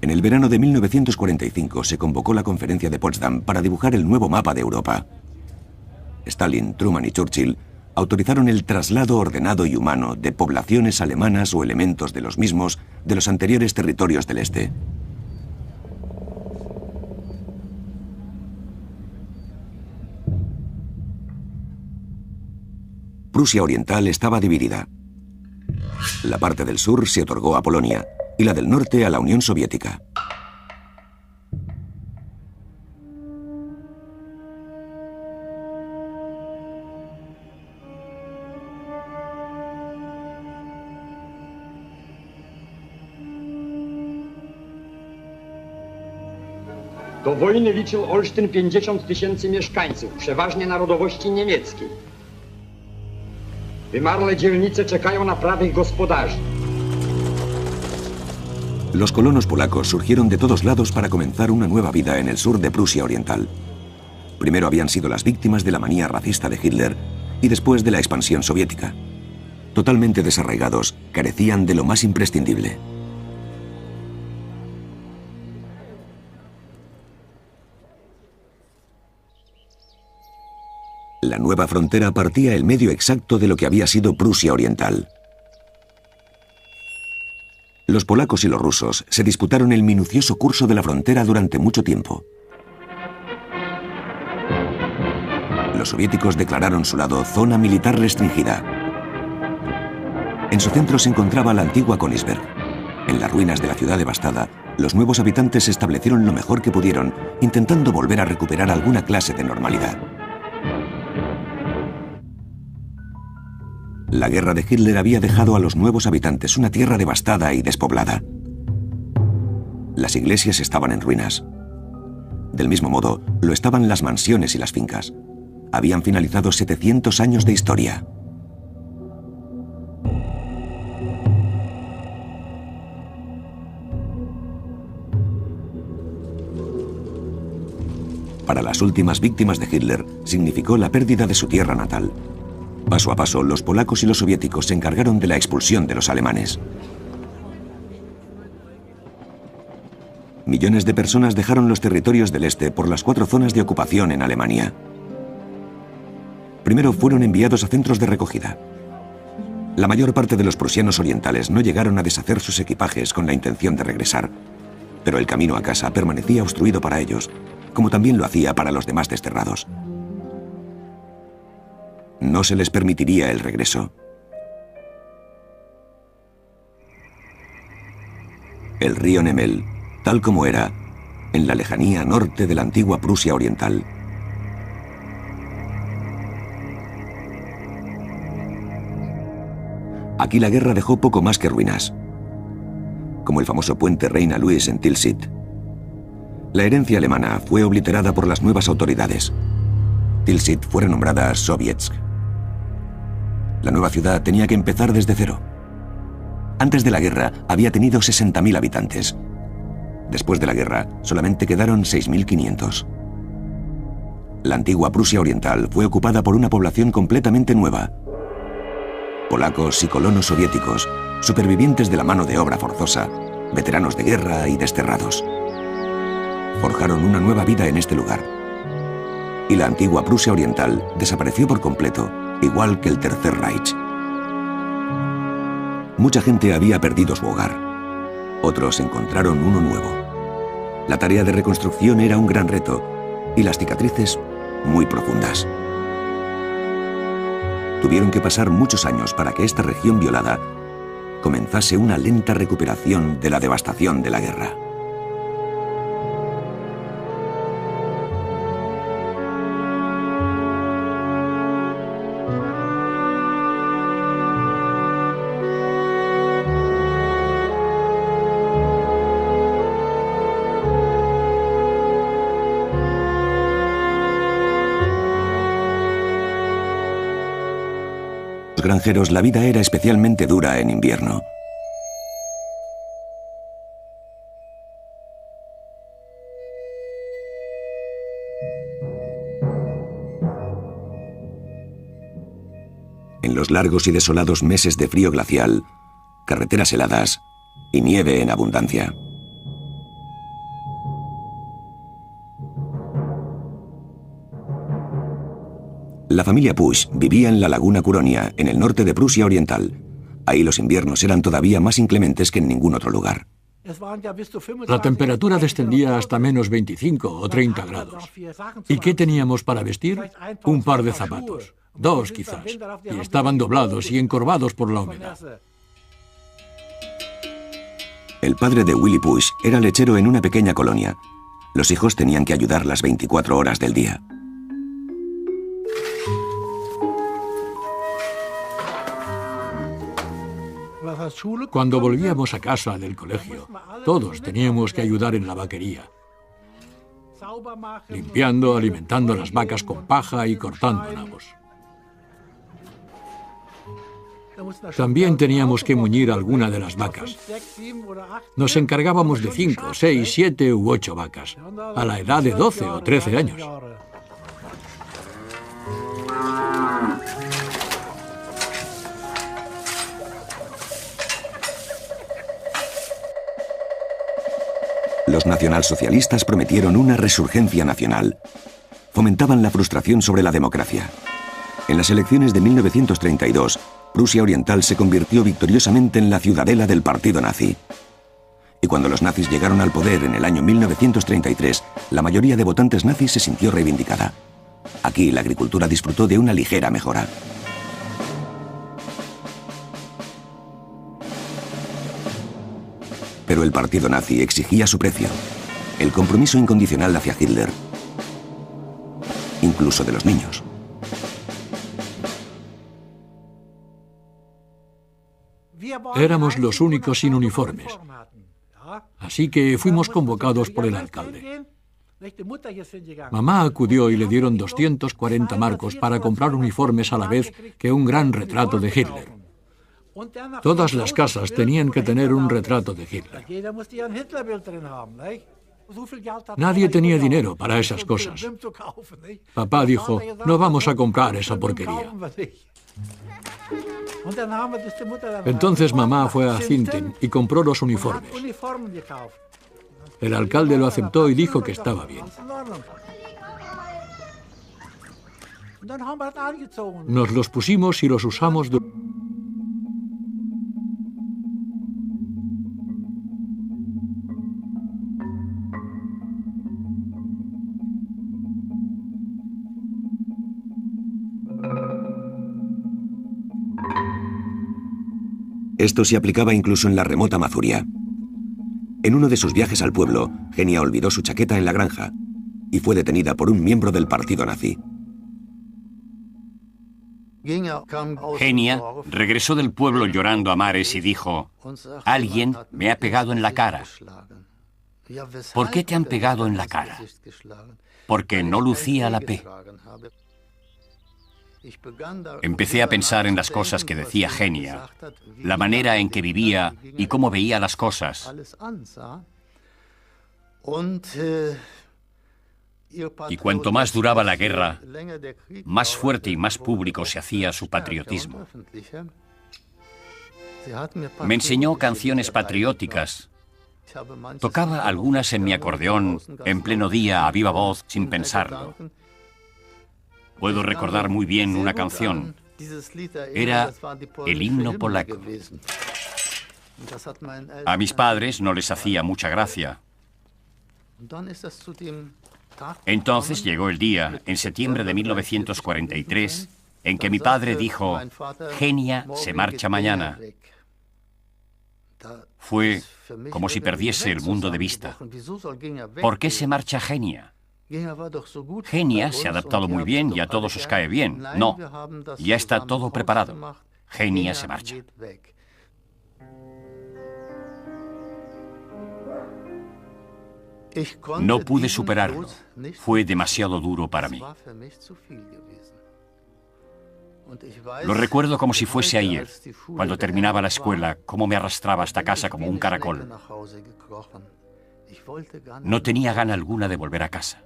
En el verano de 1945 se convocó la Conferencia de Potsdam para dibujar el nuevo mapa de Europa. Stalin, Truman y Churchill autorizaron el traslado ordenado y humano de poblaciones alemanas o elementos de los mismos de los anteriores territorios del este. Prusia Oriental estaba dividida. La parte del sur se otorgó a Polonia y la del norte a la Unión Soviética. Do wojny liczył Olsztyn 50 000 mieszkańców, przeważnie narodowości niemieckiej. Wymarłe dzielnice czekają na prawych gospodarzy. Los colonos polacos surgieron de todos lados para comenzar una nueva vida en el sur de Prusia Oriental. Primero habían sido las víctimas de la manía racista de Hitler y después de la expansión soviética. Totalmente desarraigados, carecían de lo más imprescindible. La nueva frontera partía el medio exacto de lo que había sido Prusia Oriental. Los polacos y los rusos se disputaron el minucioso curso de la frontera durante mucho tiempo. Los soviéticos declararon su lado zona militar restringida. En su centro se encontraba la antigua Königsberg. En las ruinas de la ciudad devastada, los nuevos habitantes se establecieron lo mejor que pudieron, intentando volver a recuperar alguna clase de normalidad. La guerra de Hitler había dejado a los nuevos habitantes una tierra devastada y despoblada. Las iglesias estaban en ruinas. Del mismo modo, lo estaban las mansiones y las fincas. Habían finalizado 700 años de historia. Para las últimas víctimas de Hitler, significó la pérdida de su tierra natal. Paso a paso, los polacos y los soviéticos se encargaron de la expulsión de los alemanes. Millones de personas dejaron los territorios del este por las 4 zonas de ocupación en Alemania. Primero fueron enviados a centros de recogida. La mayor parte de los prusianos orientales no llegaron a deshacer sus equipajes con la intención de regresar, pero el camino a casa permanecía obstruido para ellos, como también lo hacía para los demás desterrados. No se les permitiría el regreso. El río Nemel, tal como era, en la lejanía norte de la antigua Prusia Oriental. Aquí la guerra dejó poco más que ruinas, como el famoso puente Reina Luis en Tilsit. La herencia alemana fue obliterada por las nuevas autoridades. Tilsit fue renombrada Sovietsk. La nueva ciudad tenía que empezar desde cero. Antes de la guerra había tenido 60.000 habitantes. Después de la guerra solamente quedaron 6.500. La antigua Prusia Oriental fue ocupada por una población completamente nueva. Polacos y colonos soviéticos, supervivientes de la mano de obra forzosa, veteranos de guerra y desterrados. Forjaron una nueva vida en este lugar. Y la antigua Prusia Oriental desapareció por completo igual que el Tercer Reich. Mucha gente había perdido su hogar. Otros encontraron uno nuevo. La tarea de reconstrucción era un gran reto y las cicatrices muy profundas. Tuvieron que pasar muchos años para que esta región violada comenzase una lenta recuperación de la devastación de la guerra. Los granjeros, la vida era especialmente dura en invierno. En los largos y desolados meses de frío glacial, carreteras heladas y nieve en abundancia. La familia Pusch vivía en la laguna Curonia, en el norte de Prusia Oriental. Ahí los inviernos eran todavía más inclementes que en ningún otro lugar. La temperatura descendía hasta menos 25 o 30 grados. ¿Y qué teníamos para vestir? Un par de zapatos. 2 quizás. Y estaban doblados y encorvados por la humedad. El padre de Willy Pusch era lechero en una pequeña colonia. Los hijos tenían que ayudar las 24 horas del día. Cuando volvíamos a casa del colegio, todos teníamos que ayudar en la vaquería, limpiando, alimentando las vacas con paja y cortando nabos. También teníamos que muñir alguna de las vacas. Nos encargábamos de 5, 6, 7 u 8 vacas, a la edad de 12 o 13 años. Los nacionalsocialistas prometieron una resurgencia nacional. Fomentaban la frustración sobre la democracia. En las elecciones de 1932, Prusia Oriental se convirtió victoriosamente en la ciudadela del partido nazi. Y cuando los nazis llegaron al poder en el año 1933, la mayoría de votantes nazis se sintió reivindicada. Aquí la agricultura disfrutó de una ligera mejora. Pero el partido nazi exigía su precio, el compromiso incondicional hacia Hitler, incluso de los niños. Éramos los únicos sin uniformes, así que fuimos convocados por el alcalde. Mamá acudió y le dieron 240 marcos para comprar uniformes a la vez que un gran retrato de Hitler. Todas las casas tenían que tener un retrato de Hitler. Nadie tenía dinero para esas cosas. Papá dijo, no vamos a comprar esa porquería. Entonces mamá fue a Zinten y compró los uniformes. El alcalde lo aceptó y dijo que estaba bien. Nos los pusimos y los usamos durante... Esto se aplicaba incluso en la remota Mazuria. En uno de sus viajes al pueblo, Genia olvidó su chaqueta en la granja y fue detenida por un miembro del partido nazi. Genia regresó del pueblo llorando a mares y dijo, alguien me ha pegado en la cara. ¿Por qué te han pegado en la cara? Porque no lucía la P. Empecé a pensar en las cosas que decía Genia, la manera en que vivía y cómo veía las cosas. Y cuanto más duraba la guerra, más fuerte y más público se hacía su patriotismo. Me enseñó canciones patrióticas. Tocaba algunas en mi acordeón en pleno día a viva voz sin pensarlo. Puedo recordar muy bien una canción, Era el himno polaco. A mis padres no les hacía mucha gracia. Entonces llegó el día, en septiembre de 1943, en que mi padre dijo: Genia se marcha mañana. Fue como si perdiese el mundo de vista. ¿Por qué se marcha Genia? Genia se ha adaptado muy bien y a todos os cae bien. No, ya está todo preparado. Genia se marcha. No pude superarlo. Fue demasiado duro para mí. Lo recuerdo como si fuese ayer, cuando terminaba la escuela, cómo me arrastraba hasta casa como un caracol. No tenía gana alguna de volver a casa.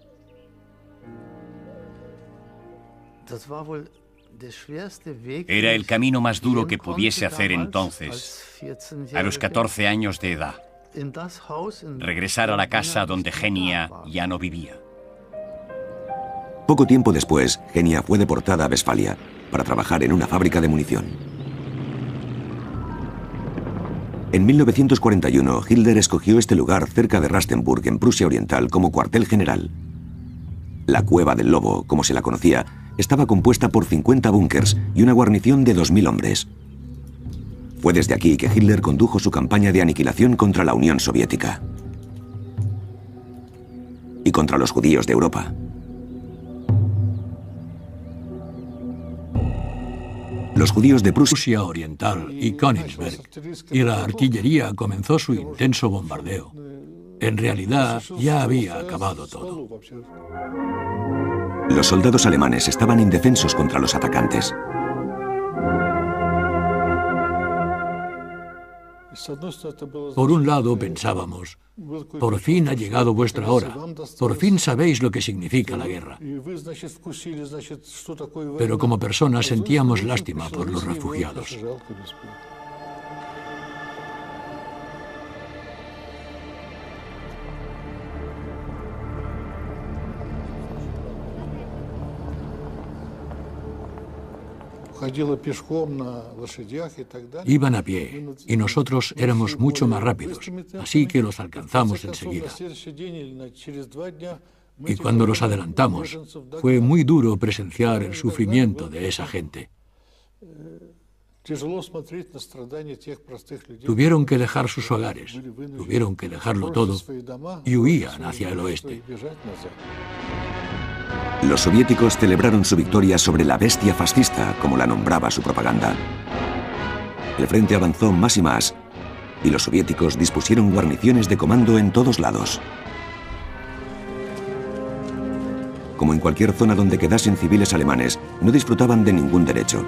Era el camino más duro que pudiese hacer entonces, a los 14 años de edad. Regresar a la casa donde Genia ya no vivía. Poco tiempo después, Genia fue deportada a Westfalia para trabajar en una fábrica de munición. En 1941, Hitler escogió este lugar cerca de Rastenburg, en Prusia Oriental, como cuartel general. La Cueva del Lobo, como se la conocía, estaba compuesta por 50 búnkers y una guarnición de 2000 hombres. Fue desde aquí que Hitler condujo su campaña de aniquilación contra la Unión Soviética y contra los judíos de Europa. Los judíos de Prusia Oriental y Königsberg, y la artillería comenzó su intenso bombardeo. En realidad, ya había acabado todo. Los soldados alemanes estaban indefensos contra los atacantes. Por un lado pensábamos: por fin ha llegado vuestra hora, por fin sabéis lo que significa la guerra. Pero como personas sentíamos lástima por los refugiados. Iban a pie y nosotros éramos mucho más rápidos, así que los alcanzamos enseguida. Y cuando los adelantamos, fue muy duro presenciar el sufrimiento de esa gente. Tuvieron que dejar sus hogares, tuvieron que dejarlo todo y huían hacia el oeste. Los soviéticos celebraron su victoria sobre la bestia fascista, como la nombraba su propaganda. El frente avanzó más y más, y los soviéticos dispusieron guarniciones de comando en todos lados. Como en cualquier zona donde quedasen civiles alemanes, no disfrutaban de ningún derecho,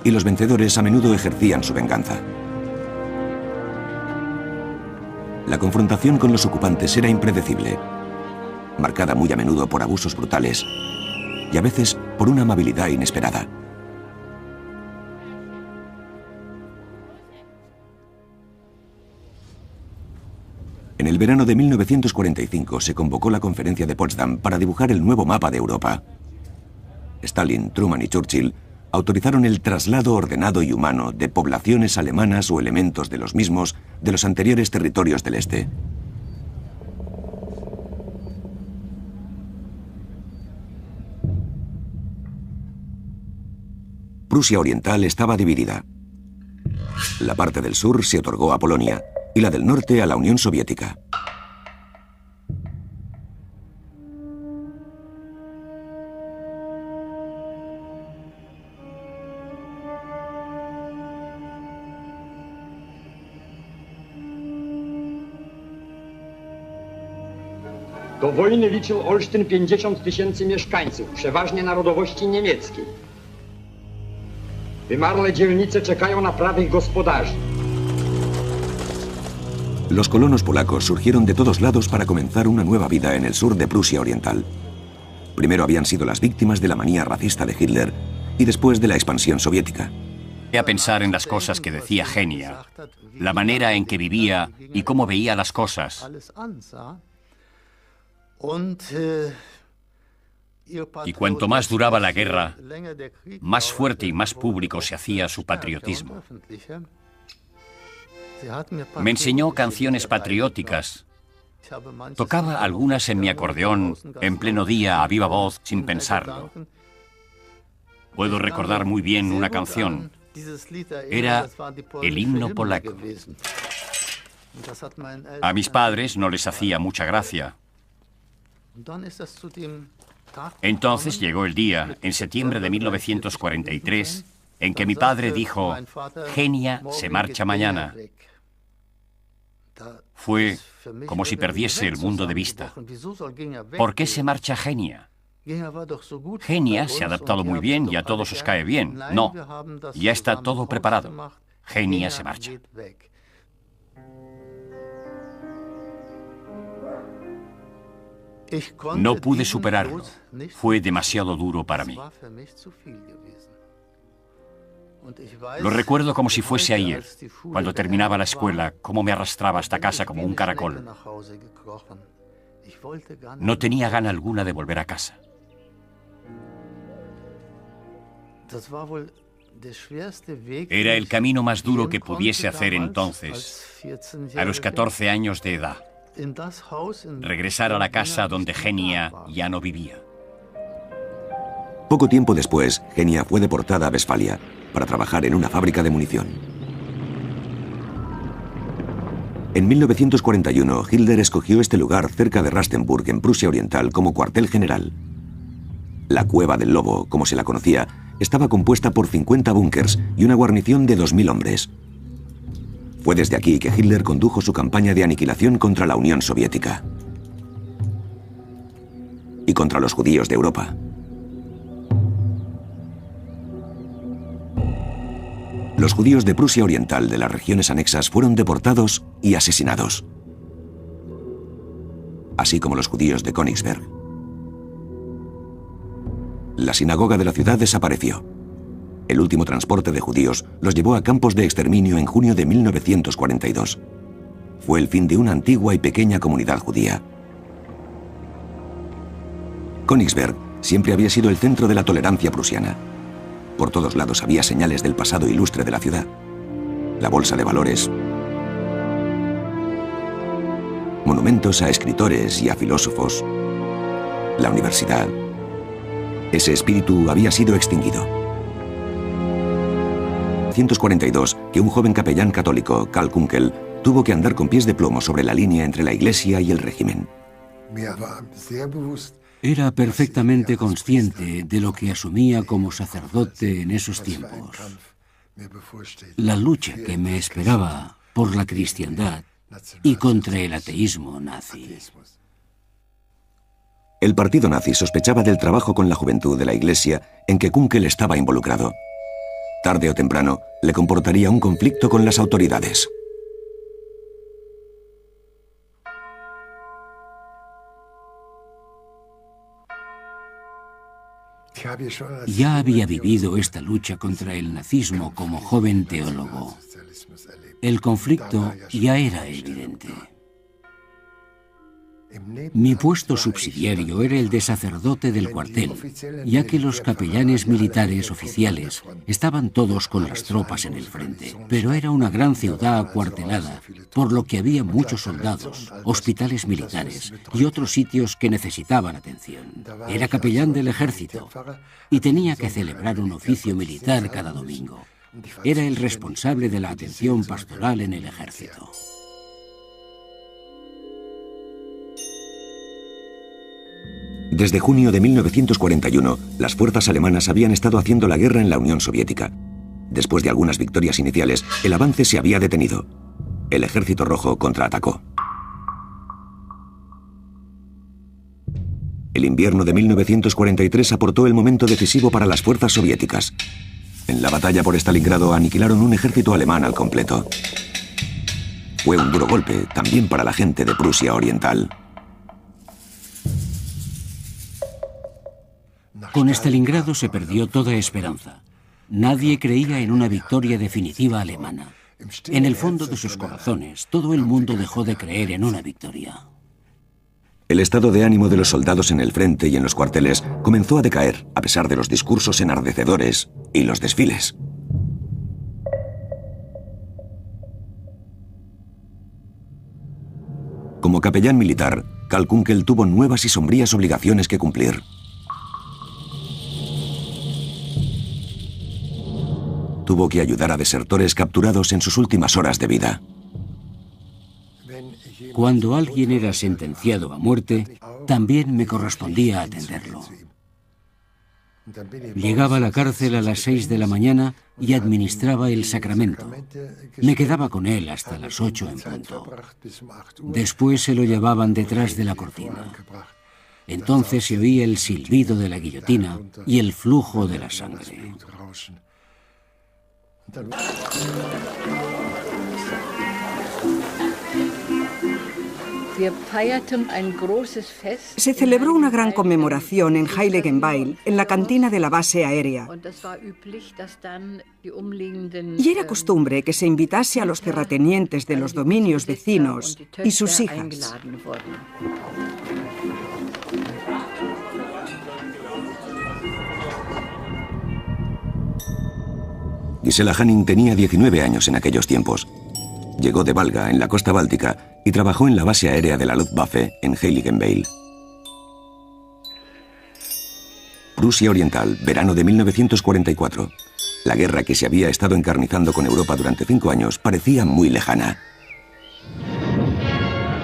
y los vencedores a menudo ejercían su venganza. La confrontación con los ocupantes era impredecible, marcada muy a menudo por abusos brutales y a veces por una amabilidad inesperada. En el verano de 1945 se convocó la Conferencia de Potsdam para dibujar el nuevo mapa de Europa. Stalin, Truman y Churchill autorizaron el traslado ordenado y humano de poblaciones alemanas o elementos de los mismos de los anteriores territorios del este. Prusia Oriental estaba dividida. La parte del sur se otorgó a Polonia y la del norte a la Unión Soviética. Do wojny liczył Olsztyn 50 000 mieszkańców, przeważnie narodowości niemieckiej. Wymarłe dzielnice czekają na prawych gospodarzy. Los colonos polacos surgieron de todos lados para comenzar una nueva vida en el sur de Prusia Oriental. Primero habían sido las víctimas de la manía racista de Hitler y después de la expansión soviética. A pensar en las cosas que decía Genia, la manera en que vivía y cómo veía las cosas. Y cuanto más duraba la guerra, más fuerte y más público se hacía su patriotismo. Me enseñó canciones patrióticas. Tocaba algunas en mi acordeón en pleno día a viva voz sin pensarlo. Puedo recordar muy bien una canción. Era el himno polaco. A mis padres no les hacía mucha gracia. Entonces llegó el día, en septiembre de 1943, en que mi padre dijo: Genia se marcha mañana. Fue como si perdiese el mundo de vista. ¿Por qué se marcha Genia? Genia se ha adaptado muy bien y a todos os cae bien. No, ya está todo preparado. Genia se marcha. No pude superarlo. Fue demasiado duro para mí. Lo recuerdo como si fuese ayer, cuando terminaba la escuela, cómo me arrastraba hasta casa como un caracol. No tenía gana alguna de volver a casa. Era el camino más duro que pudiese hacer entonces, a los 14 años de edad. Regresar a la casa donde Genia ya no vivía. Poco tiempo después, Genia fue deportada a Westfalia para trabajar en una fábrica de munición. En 1941, Hitler escogió este lugar cerca de Rastenburg, en Prusia Oriental, como cuartel general. La Cueva del Lobo, como se la conocía, estaba compuesta por 50 búnkers y una guarnición de 2000 hombres. Fue desde aquí que Hitler condujo su campaña de aniquilación contra la Unión Soviética y contra los judíos de Europa. Los judíos de Prusia Oriental de las regiones anexas fueron deportados y asesinados, así como los judíos de Königsberg. La sinagoga de la ciudad desapareció. El último transporte de judíos los llevó a campos de exterminio en junio de 1942. Fue el fin de una antigua y pequeña comunidad judía. Königsberg siempre había sido el centro de la tolerancia prusiana. Por todos lados había señales del pasado ilustre de la ciudad. La bolsa de valores, monumentos a escritores y a filósofos, la universidad. Ese espíritu había sido extinguido. En 1942, que un joven capellán católico, Karl Kunkel, tuvo que andar con pies de plomo sobre la línea entre la iglesia y el régimen. Era perfectamente consciente de lo que asumía como sacerdote en esos tiempos. La lucha que me esperaba por la cristiandad y contra el ateísmo nazi. El partido nazi sospechaba del trabajo con la juventud de la iglesia en que Kunkel estaba involucrado. Tarde o temprano, le comportaría un conflicto con las autoridades. Ya había vivido esta lucha contra el nazismo como joven teólogo. El conflicto ya era evidente. Mi puesto subsidiario era el de sacerdote del cuartel, ya que los capellanes militares oficiales estaban todos con las tropas en el frente. Pero era una gran ciudad acuartelada, por lo que había muchos soldados, hospitales militares y otros sitios que necesitaban atención. Era capellán del ejército y tenía que celebrar un oficio militar cada domingo. Era el responsable de la atención pastoral en el ejército. Desde junio de 1941, las fuerzas alemanas habían estado haciendo la guerra en la Unión Soviética. Después de algunas victorias iniciales, el avance se había detenido. El Ejército Rojo contraatacó. El invierno de 1943 aportó el momento decisivo para las fuerzas soviéticas. En la batalla por Stalingrado aniquilaron un ejército alemán al completo. Fue un duro golpe también para la gente de Prusia Oriental. Con Stalingrado se perdió toda esperanza. Nadie creía en una victoria definitiva alemana. En el fondo de sus corazones, todo el mundo dejó de creer en una victoria. El estado de ánimo de los soldados en el frente y en los cuarteles comenzó a decaer a pesar de los discursos enardecedores y los desfiles. Como capellán militar, Karl Kunkel tuvo nuevas y sombrías obligaciones que cumplir. Tuvo que ayudar a desertores capturados en sus últimas horas de vida. Cuando alguien era sentenciado a muerte, también me correspondía atenderlo. Llegaba a la cárcel a las 6 de la mañana y administraba el sacramento. Me quedaba con él hasta las 8 en punto. Después se lo llevaban detrás de la cortina. Entonces se oía el silbido de la guillotina y el flujo de la sangre. Se celebró una gran conmemoración en Heiligenbeil, en la cantina de la base aérea. Y era costumbre que se invitase a los terratenientes de los dominios vecinos y sus hijas. Gisela Hanning tenía 19 años en aquellos tiempos. Llegó de Valga, en la costa báltica, y trabajó en la base aérea de la Luftwaffe en Heiligenbeil. Prusia Oriental, verano de 1944. La guerra que se había estado encarnizando con Europa durante 5 años parecía muy lejana.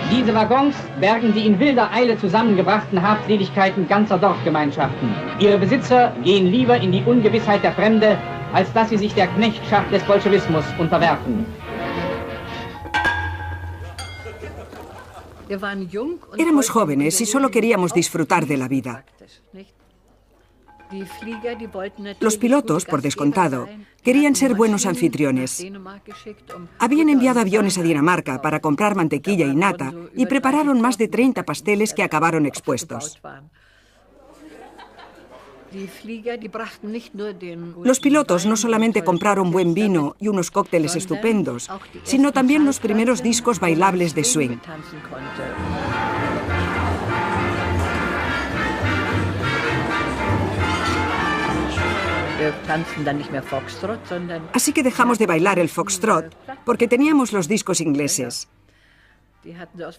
Diese Waggons bergen die in wilder Eile zusammengebrachten Habseligkeiten ganzer Dorfgemeinschaften. Ihre Besitzer gehen lieber in die Ungewissheit der Fremde, als dass sie sich der Knechtschaft des Bolschewismus unterwerfen. Éramos jóvenes y solo queríamos disfrutar de la vida. Los pilotos, por descontado, querían ser buenos anfitriones. Habían enviado aviones a Dinamarca para comprar mantequilla y nata y prepararon más de 30 pasteles que acabaron expuestos. Los pilotos no solamente compraron buen vino y unos cócteles estupendos, sino también los primeros discos bailables de swing. Así que dejamos de bailar el foxtrot porque teníamos los discos ingleses.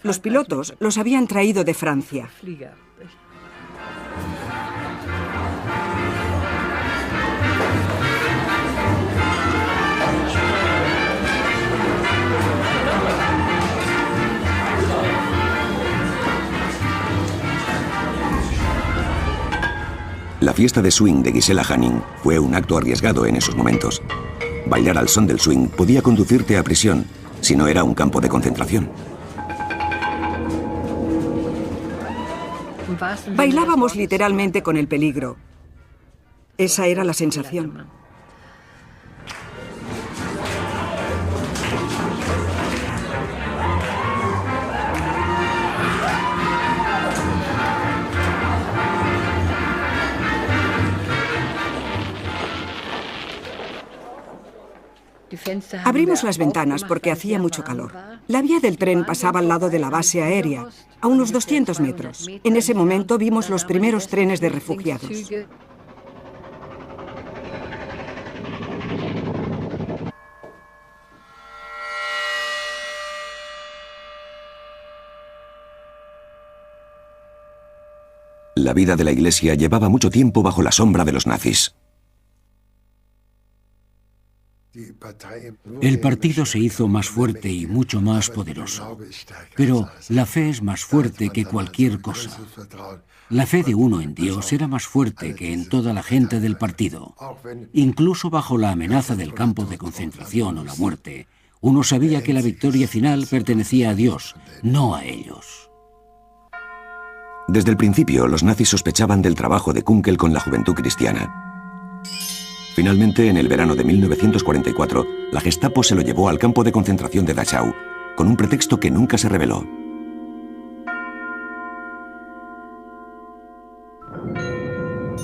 Los pilotos los habían traído de Francia. La fiesta de swing de Gisela Hanning fue un acto arriesgado en esos momentos. Bailar al son del swing podía conducirte a prisión, si no era un campo de concentración. Bailábamos literalmente con el peligro. Esa era la sensación. Abrimos las ventanas porque hacía mucho calor. La vía del tren pasaba al lado de la base aérea, a unos 200 metros. En ese momento vimos los primeros trenes de refugiados. La vida de la Iglesia llevaba mucho tiempo bajo la sombra de los nazis. El partido se hizo más fuerte y mucho más poderoso. Pero la fe es más fuerte que cualquier cosa. La fe de uno en Dios era más fuerte que en toda la gente del partido. Incluso bajo la amenaza del campo de concentración o la muerte, uno sabía que la victoria final pertenecía a Dios, no a ellos. Desde el principio, los nazis sospechaban del trabajo de Kunkel con la juventud cristiana. Finalmente, en el verano de 1944, la Gestapo se lo llevó al campo de concentración de Dachau, con un pretexto que nunca se reveló.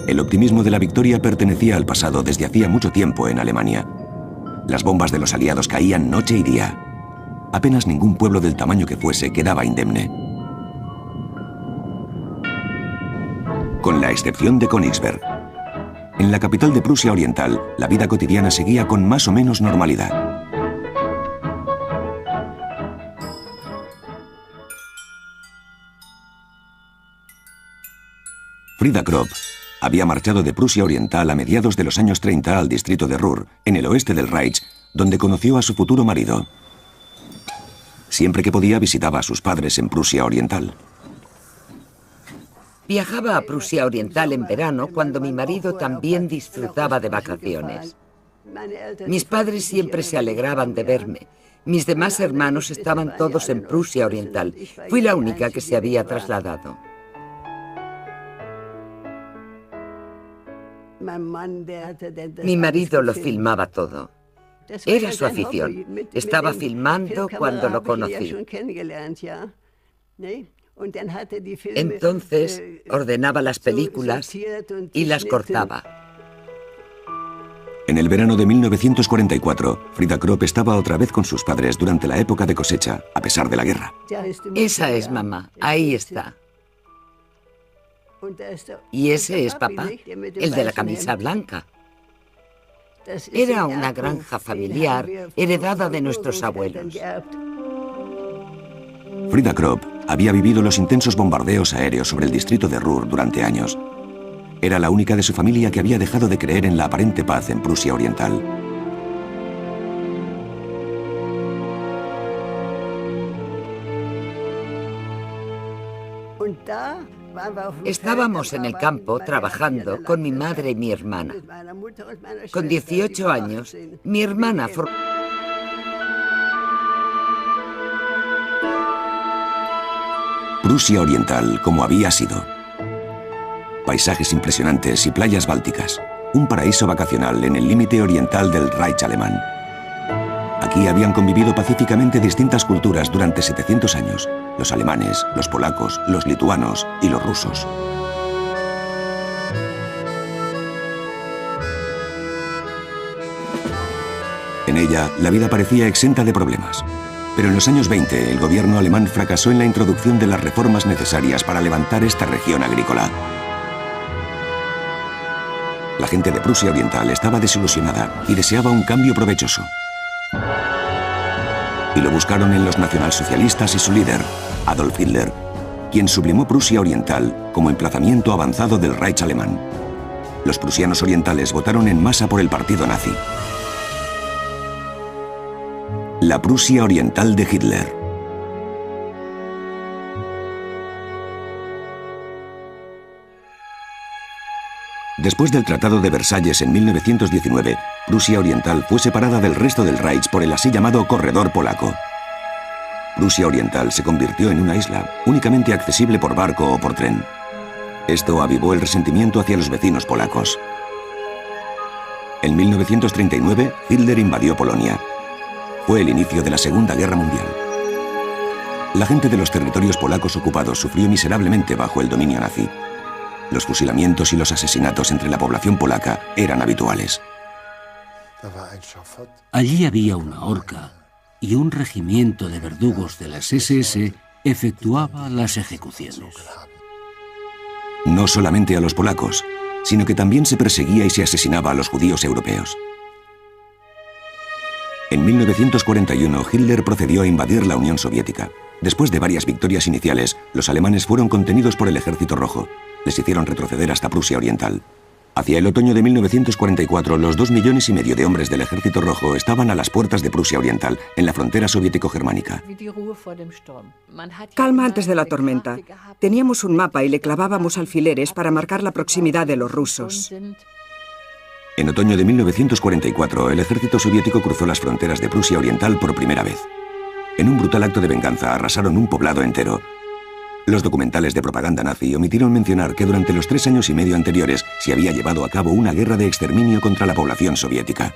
El optimismo de la victoria pertenecía al pasado desde hacía mucho tiempo en Alemania. Las bombas de los aliados caían noche y día. Apenas ningún pueblo del tamaño que fuese quedaba indemne. con la excepción de Königsberg. En la capital de Prusia Oriental, la vida cotidiana seguía con más o menos normalidad. Frida Kropp había marchado de Prusia Oriental a mediados de los años 30 al distrito de Ruhr, en el oeste del Reich, donde conoció a su futuro marido. Siempre que podía visitaba a sus padres en Prusia Oriental. Viajaba a Prusia Oriental en verano cuando mi marido también disfrutaba de vacaciones. Mis padres siempre se alegraban de verme. Mis demás hermanos estaban todos en Prusia Oriental. Fui la única que se había trasladado. Mi marido lo filmaba todo. Era su afición. Estaba filmando cuando lo conocí. Entonces ordenaba las películas y las cortaba. En el verano de 1944, Frida Kropp estaba otra vez con sus padres durante la época de cosecha, a pesar de la guerra. Esa es mamá, ahí está. Y ese es papá, el de la camisa blanca. Era una granja familiar heredada de nuestros abuelos. Frida Kropp había vivido los intensos bombardeos aéreos sobre el distrito de Ruhr durante años. Era la única de su familia que había dejado de creer en la aparente paz en Prusia Oriental. Estábamos en el campo trabajando con mi madre y mi hermana. Con 18 años, mi hermana Prusia Oriental como había sido. Paisajes impresionantes y playas bálticas. Un paraíso vacacional en el límite oriental del Reich alemán. Aquí habían convivido pacíficamente distintas culturas durante 700 años. Los alemanes, los polacos, los lituanos y los rusos. En ella, la vida parecía exenta de problemas. Pero en los años 20, el gobierno alemán fracasó en la introducción de las reformas necesarias para levantar esta región agrícola. La gente de Prusia Oriental estaba desilusionada y deseaba un cambio provechoso. Y lo buscaron en los nacionalsocialistas y su líder, Adolf Hitler, quien sublimó Prusia Oriental como emplazamiento avanzado del Reich alemán. Los prusianos orientales votaron en masa por el partido nazi. La Prusia Oriental de Hitler. Después del Tratado de Versalles en 1919, Prusia Oriental fue separada del resto del Reich por el así llamado Corredor Polaco. Prusia Oriental se convirtió en una isla, únicamente accesible por barco o por tren. Esto avivó el resentimiento hacia los vecinos polacos. En 1939, Hitler invadió Polonia. Fue el inicio de la Segunda Guerra Mundial. La gente de los territorios polacos ocupados sufrió miserablemente bajo el dominio nazi. Los fusilamientos y los asesinatos entre la población polaca eran habituales. Allí había una horca y un regimiento de verdugos de las SS efectuaba las ejecuciones. No solamente a los polacos, sino que también se perseguía y se asesinaba a los judíos europeos. En 1941, Hitler procedió a invadir la Unión Soviética. Después de varias victorias iniciales, los alemanes fueron contenidos por el Ejército Rojo. Les hicieron retroceder hasta Prusia Oriental. Hacia el otoño de 1944, los 2,5 millones de hombres del Ejército Rojo estaban a las puertas de Prusia Oriental, en la frontera soviético-germánica. Calma antes de la tormenta. Teníamos un mapa y le clavábamos alfileres para marcar la proximidad de los rusos. En otoño de 1944, el ejército soviético cruzó las fronteras de Prusia Oriental por primera vez. En un brutal acto de venganza, arrasaron un poblado entero. Los documentales de propaganda nazi omitieron mencionar que durante los 3 años y medio anteriores se había llevado a cabo una guerra de exterminio contra la población soviética.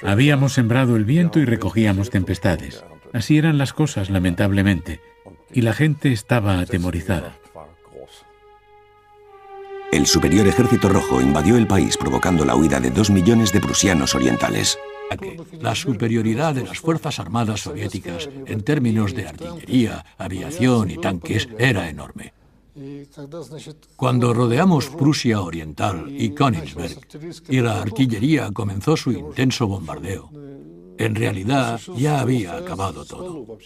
Habíamos sembrado el viento y recogíamos tempestades. Así eran las cosas, lamentablemente, y la gente estaba atemorizada. El Superior Ejército Rojo invadió el país provocando la huida de 2 millones de prusianos orientales. La superioridad de las Fuerzas Armadas soviéticas en términos de artillería, aviación y tanques era enorme. Cuando rodeamos Prusia Oriental y Königsberg y la artillería comenzó su intenso bombardeo, en realidad ya había acabado todo.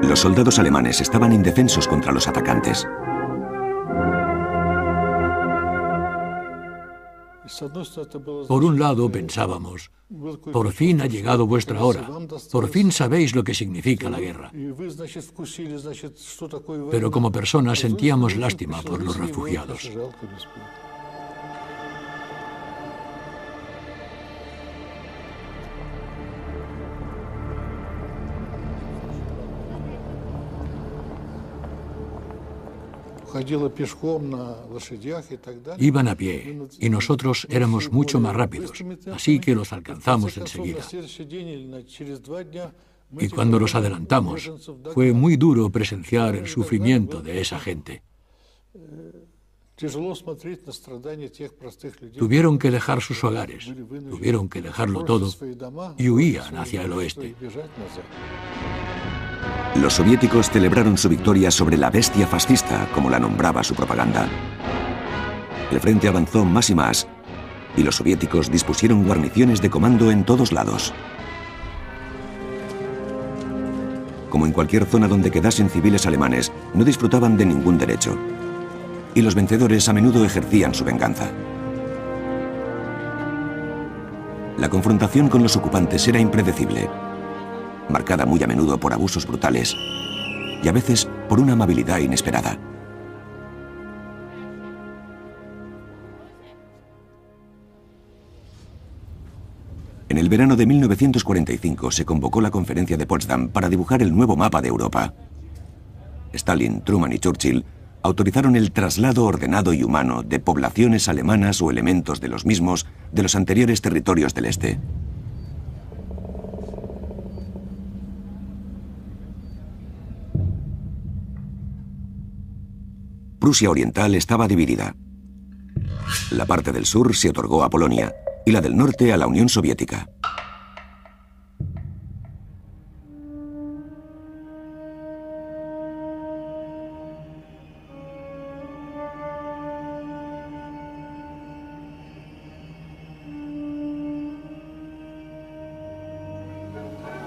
Los soldados alemanes estaban indefensos contra los atacantes. Por un lado pensábamos, por fin ha llegado vuestra hora, por fin sabéis lo que significa la guerra. Pero como personas sentíamos lástima por los refugiados. Iban a pie y nosotros éramos mucho más rápidos, así que los alcanzamos enseguida. Y cuando los adelantamos, fue muy duro presenciar el sufrimiento de esa gente. Tuvieron que dejar sus hogares, tuvieron que dejarlo todo y huían hacia el oeste. Los soviéticos celebraron su victoria sobre la bestia fascista, como la nombraba su propaganda. El frente avanzó más y más, y los soviéticos dispusieron guarniciones de comando en todos lados. Como en cualquier zona donde quedasen civiles alemanes, no disfrutaban de ningún derecho, y los vencedores a menudo ejercían su venganza. La confrontación con los ocupantes era impredecible, marcada muy a menudo por abusos brutales y a veces por una amabilidad inesperada. En el verano de 1945 se convocó la Conferencia de Potsdam para dibujar el nuevo mapa de Europa. Stalin, Truman y Churchill autorizaron el traslado ordenado y humano de poblaciones alemanas o elementos de los mismos de los anteriores territorios del este. Prusia Oriental estaba dividida. La parte del sur se otorgó a Polonia y la del norte a la Unión Soviética.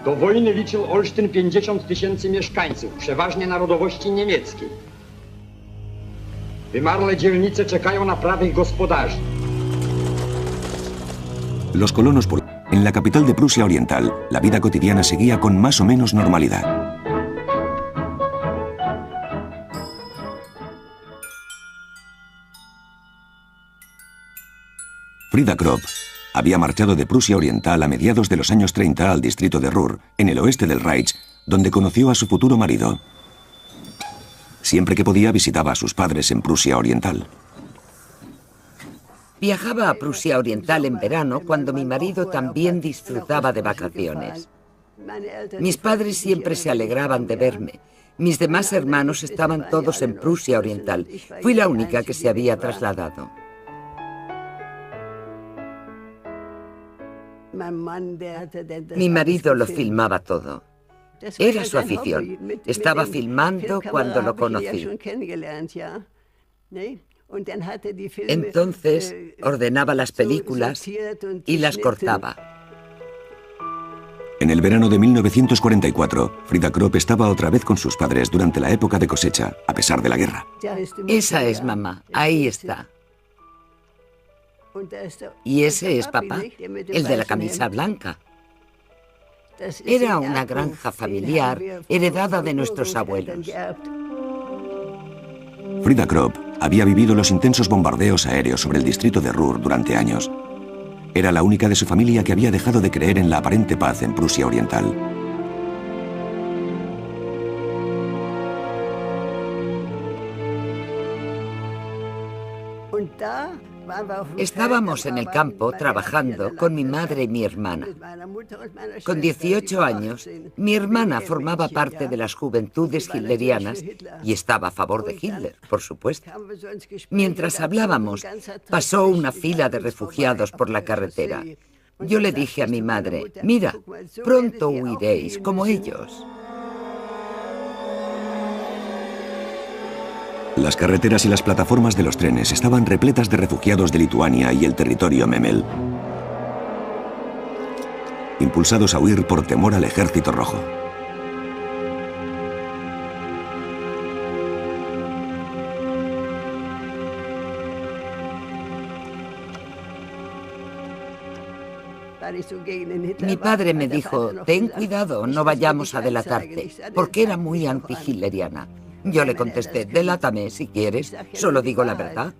Do wojny liczył Olsztyn 50 000 mieszkańców, przeważnie narodowości niemieckiej. Wymarłe dzielnice czekają na prawych gospodarzy. Los colonos en la capital de Prusia Oriental, la vida cotidiana seguía con más o menos normalidad. Frida Kropp había marchado de Prusia Oriental a mediados de los años 30 al distrito de Ruhr, en el oeste del Reich, donde conoció a su futuro marido. Siempre que podía visitaba a sus padres en Prusia Oriental. Viajaba a Prusia Oriental en verano cuando mi marido también disfrutaba de vacaciones. Mis padres siempre se alegraban de verme. Mis demás hermanos estaban todos en Prusia Oriental. Fui la única que se había trasladado. Mi marido lo filmaba todo. Era su afición. Estaba filmando cuando lo conocí. Entonces ordenaba las películas y las cortaba. En el verano de 1944, Frida Kropp estaba otra vez con sus padres durante la época de cosecha, a pesar de la guerra. Esa es mamá, ahí está. Y ese es papá, el de la camisa blanca. Era una granja familiar heredada de nuestros abuelos. Frida Kropp había vivido los intensos bombardeos aéreos sobre el distrito de Ruhr durante años. Era la única de su familia que había dejado de creer en la aparente paz en Prusia Oriental. Estábamos en el campo trabajando con mi madre y mi hermana. Con 18 años, mi hermana formaba parte de las juventudes hitlerianas y estaba a favor de Hitler, por supuesto. Mientras hablábamos, pasó una fila de refugiados por la carretera. Yo le dije a mi madre, mira, pronto huiréis como ellos. Las carreteras y las plataformas de los trenes estaban repletas de refugiados de Lituania y el territorio Memel, impulsados a huir por temor al Ejército Rojo. Mi padre me dijo, ten cuidado, no vayamos a delatarte, porque era muy anti-hitleriana. Yo le contesté, delátame si quieres, solo digo la verdad.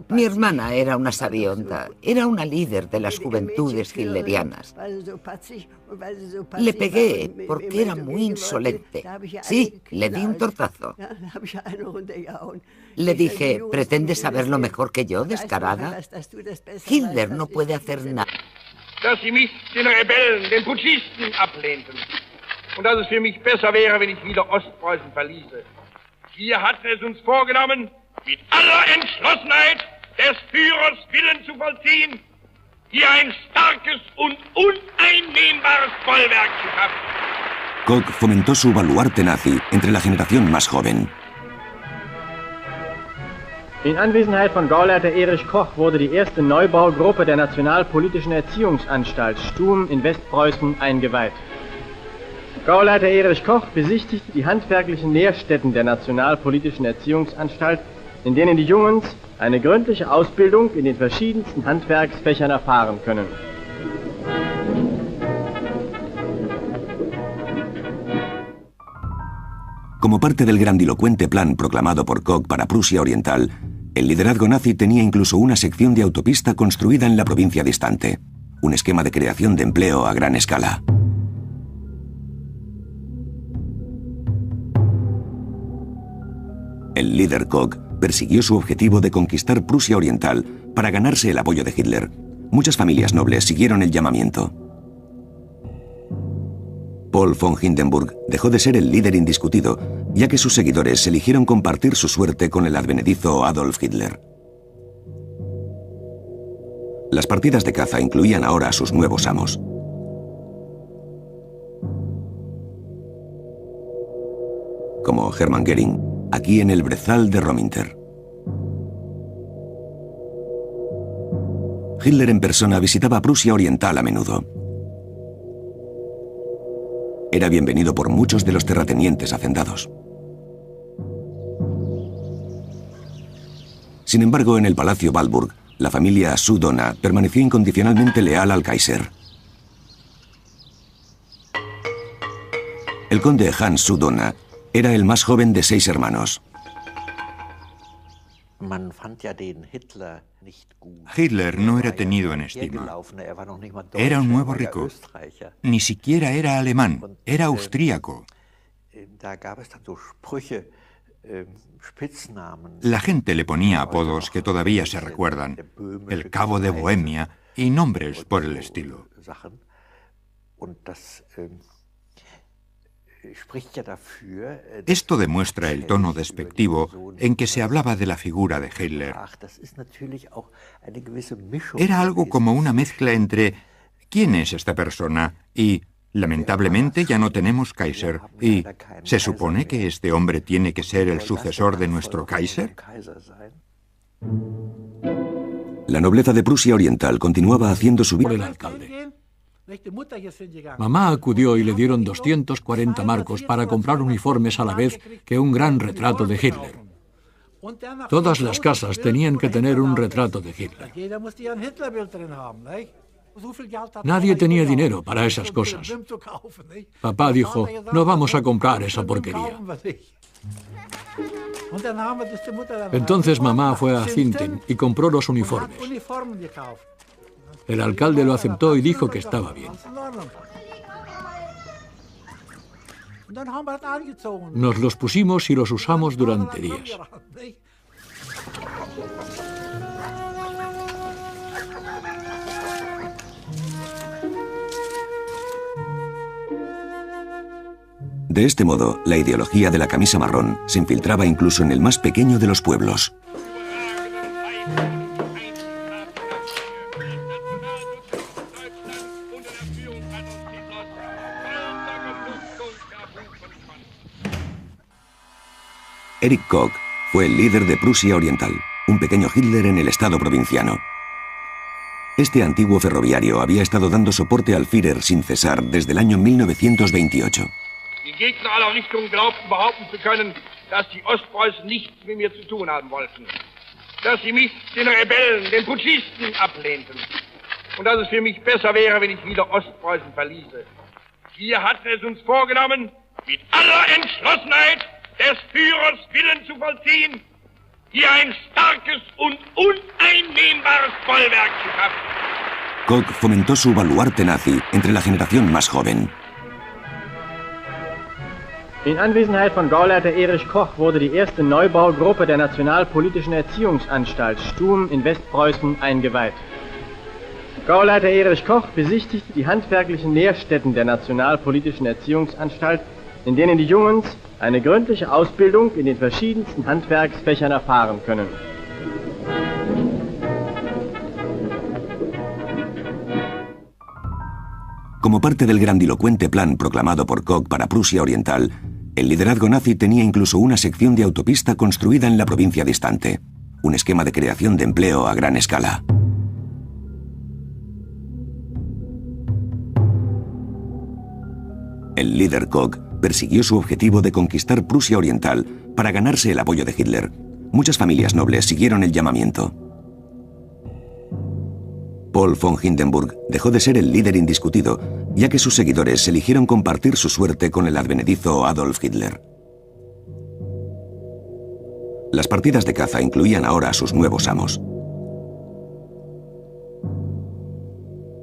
Mi hermana era una sabionda, era una líder de las juventudes hitlerianas. Le pegué porque era muy insolente. Sí, le di un tortazo. Le dije, ¿pretendes saberlo mejor que yo, descarada? Hitler no puede hacer nada. Dass sie mich den Rebellen, den Putschisten ablehnten. Und dass es für mich besser wäre, wenn ich wieder Ostpreußen verließe. Wir hatten es uns vorgenommen, mit aller Entschlossenheit des Führers Willen zu vollziehen, hier ein starkes und uneinnehmbares Bollwerk zu schaffen. Koch fomentó su baluarte nazi entre la generación más joven. In Anwesenheit von Gauleiter Erich Koch wurde die erste Neubaugruppe der Nationalpolitischen Erziehungsanstalt Stum in Westpreußen eingeweiht. Gauleiter Erich Koch besichtigte die handwerklichen Lehrstätten der Nationalpolitischen Erziehungsanstalt, in denen die Jungens eine gründliche Ausbildung in den verschiedensten Handwerksfächern erfahren können. Como parte del grandilocuente plan proclamado por Koch para Prusia Oriental, el liderazgo nazi tenía incluso una sección de autopista construida en la provincia distante, un esquema de creación de empleo a gran escala. El líder Koch persiguió su objetivo de conquistar Prusia Oriental para ganarse el apoyo de Hitler. Muchas familias nobles siguieron el llamamiento. Paul von Hindenburg dejó de ser el líder indiscutido, ya que sus seguidores eligieron compartir su suerte con el advenedizo Adolf Hitler. Las partidas de caza incluían ahora a sus nuevos amos. Como Hermann Göring, aquí en el brezal de Rominter. Hitler en persona visitaba Prusia Oriental a menudo. Era bienvenido por muchos de los terratenientes hacendados. Sin embargo, en el Palacio Walburg, la familia Sudona permaneció incondicionalmente leal al Kaiser. El conde Hans Sudona era el más joven de 6 hermanos. Hitler no era tenido en estima. Era un nuevo rico. Ni siquiera era alemán, era austríaco. La gente le ponía apodos que todavía se recuerdan, el Cabo de Bohemia y nombres por el estilo. Esto demuestra el tono despectivo en que se hablaba de la figura de Hitler. Era algo como una mezcla entre ¿quién es esta persona? Y lamentablemente ya no tenemos Kaiser. Y ¿se supone que este hombre tiene que ser el sucesor de nuestro Kaiser? La nobleza de Prusia Oriental continuaba haciendo su vida. El alcalde. Mamá acudió y le dieron 240 marcos para comprar uniformes a la vez que un gran retrato de Hitler. Todas las casas tenían que tener un retrato de Hitler. Nadie tenía dinero para esas cosas. Papá dijo, no vamos a comprar esa porquería. Entonces mamá fue a Zinten y compró los uniformes. El alcalde lo aceptó y dijo que estaba bien. Nos los pusimos y los usamos durante días. De este modo, la ideología de la camisa marrón se infiltraba incluso en el más pequeño de los pueblos. Erich Koch fue el líder de Prusia Oriental, un pequeño Hitler en el estado provinciano. Este antiguo ferroviario había estado dando soporte al Führer sin cesar desde el año 1928. Die Gegner aller Richtungen glaubten behaupten zu können, dass die Ostpreußen nichts mit mir zu tun haben wollten. Dass sie mich, den Rebellen, den Putschisten ablehnten. Und dass es für mich besser wäre, wenn ich wieder Ostpreußen verließe. Wir hatten es uns vorgenommen, mit aller Entschlossenheit des Führers Willen zu vollziehen, hier ein starkes und uneinnehmbares Bollwerk zu schaffen. Koch fomentó su baluarte nazi entre la generación más joven. In Anwesenheit von Gauleiter Erich Koch wurde die erste Neubaugruppe der Nationalpolitischen Erziehungsanstalt Stum in Westpreußen eingeweiht. Gauleiter Erich Koch besichtigte die handwerklichen Lehrstätten der Nationalpolitischen Erziehungsanstalt, in denen die Jungens eine gründliche Ausbildung in den verschiedensten Handwerksfächern erfahren können. Como parte del grandilocuente plan proclamado por Koch para Prusia Oriental, el liderazgo nazi tenía incluso una sección de autopista construida en la provincia distante, un esquema de creación de empleo a gran escala. El líder Koch persiguió su objetivo de conquistar Prusia Oriental para ganarse el apoyo de Hitler. Muchas familias nobles siguieron el llamamiento. Paul von Hindenburg dejó de ser el líder indiscutido, ya que sus seguidores eligieron compartir su suerte con el advenedizo Adolf Hitler. Las partidas de caza incluían ahora a sus nuevos amos.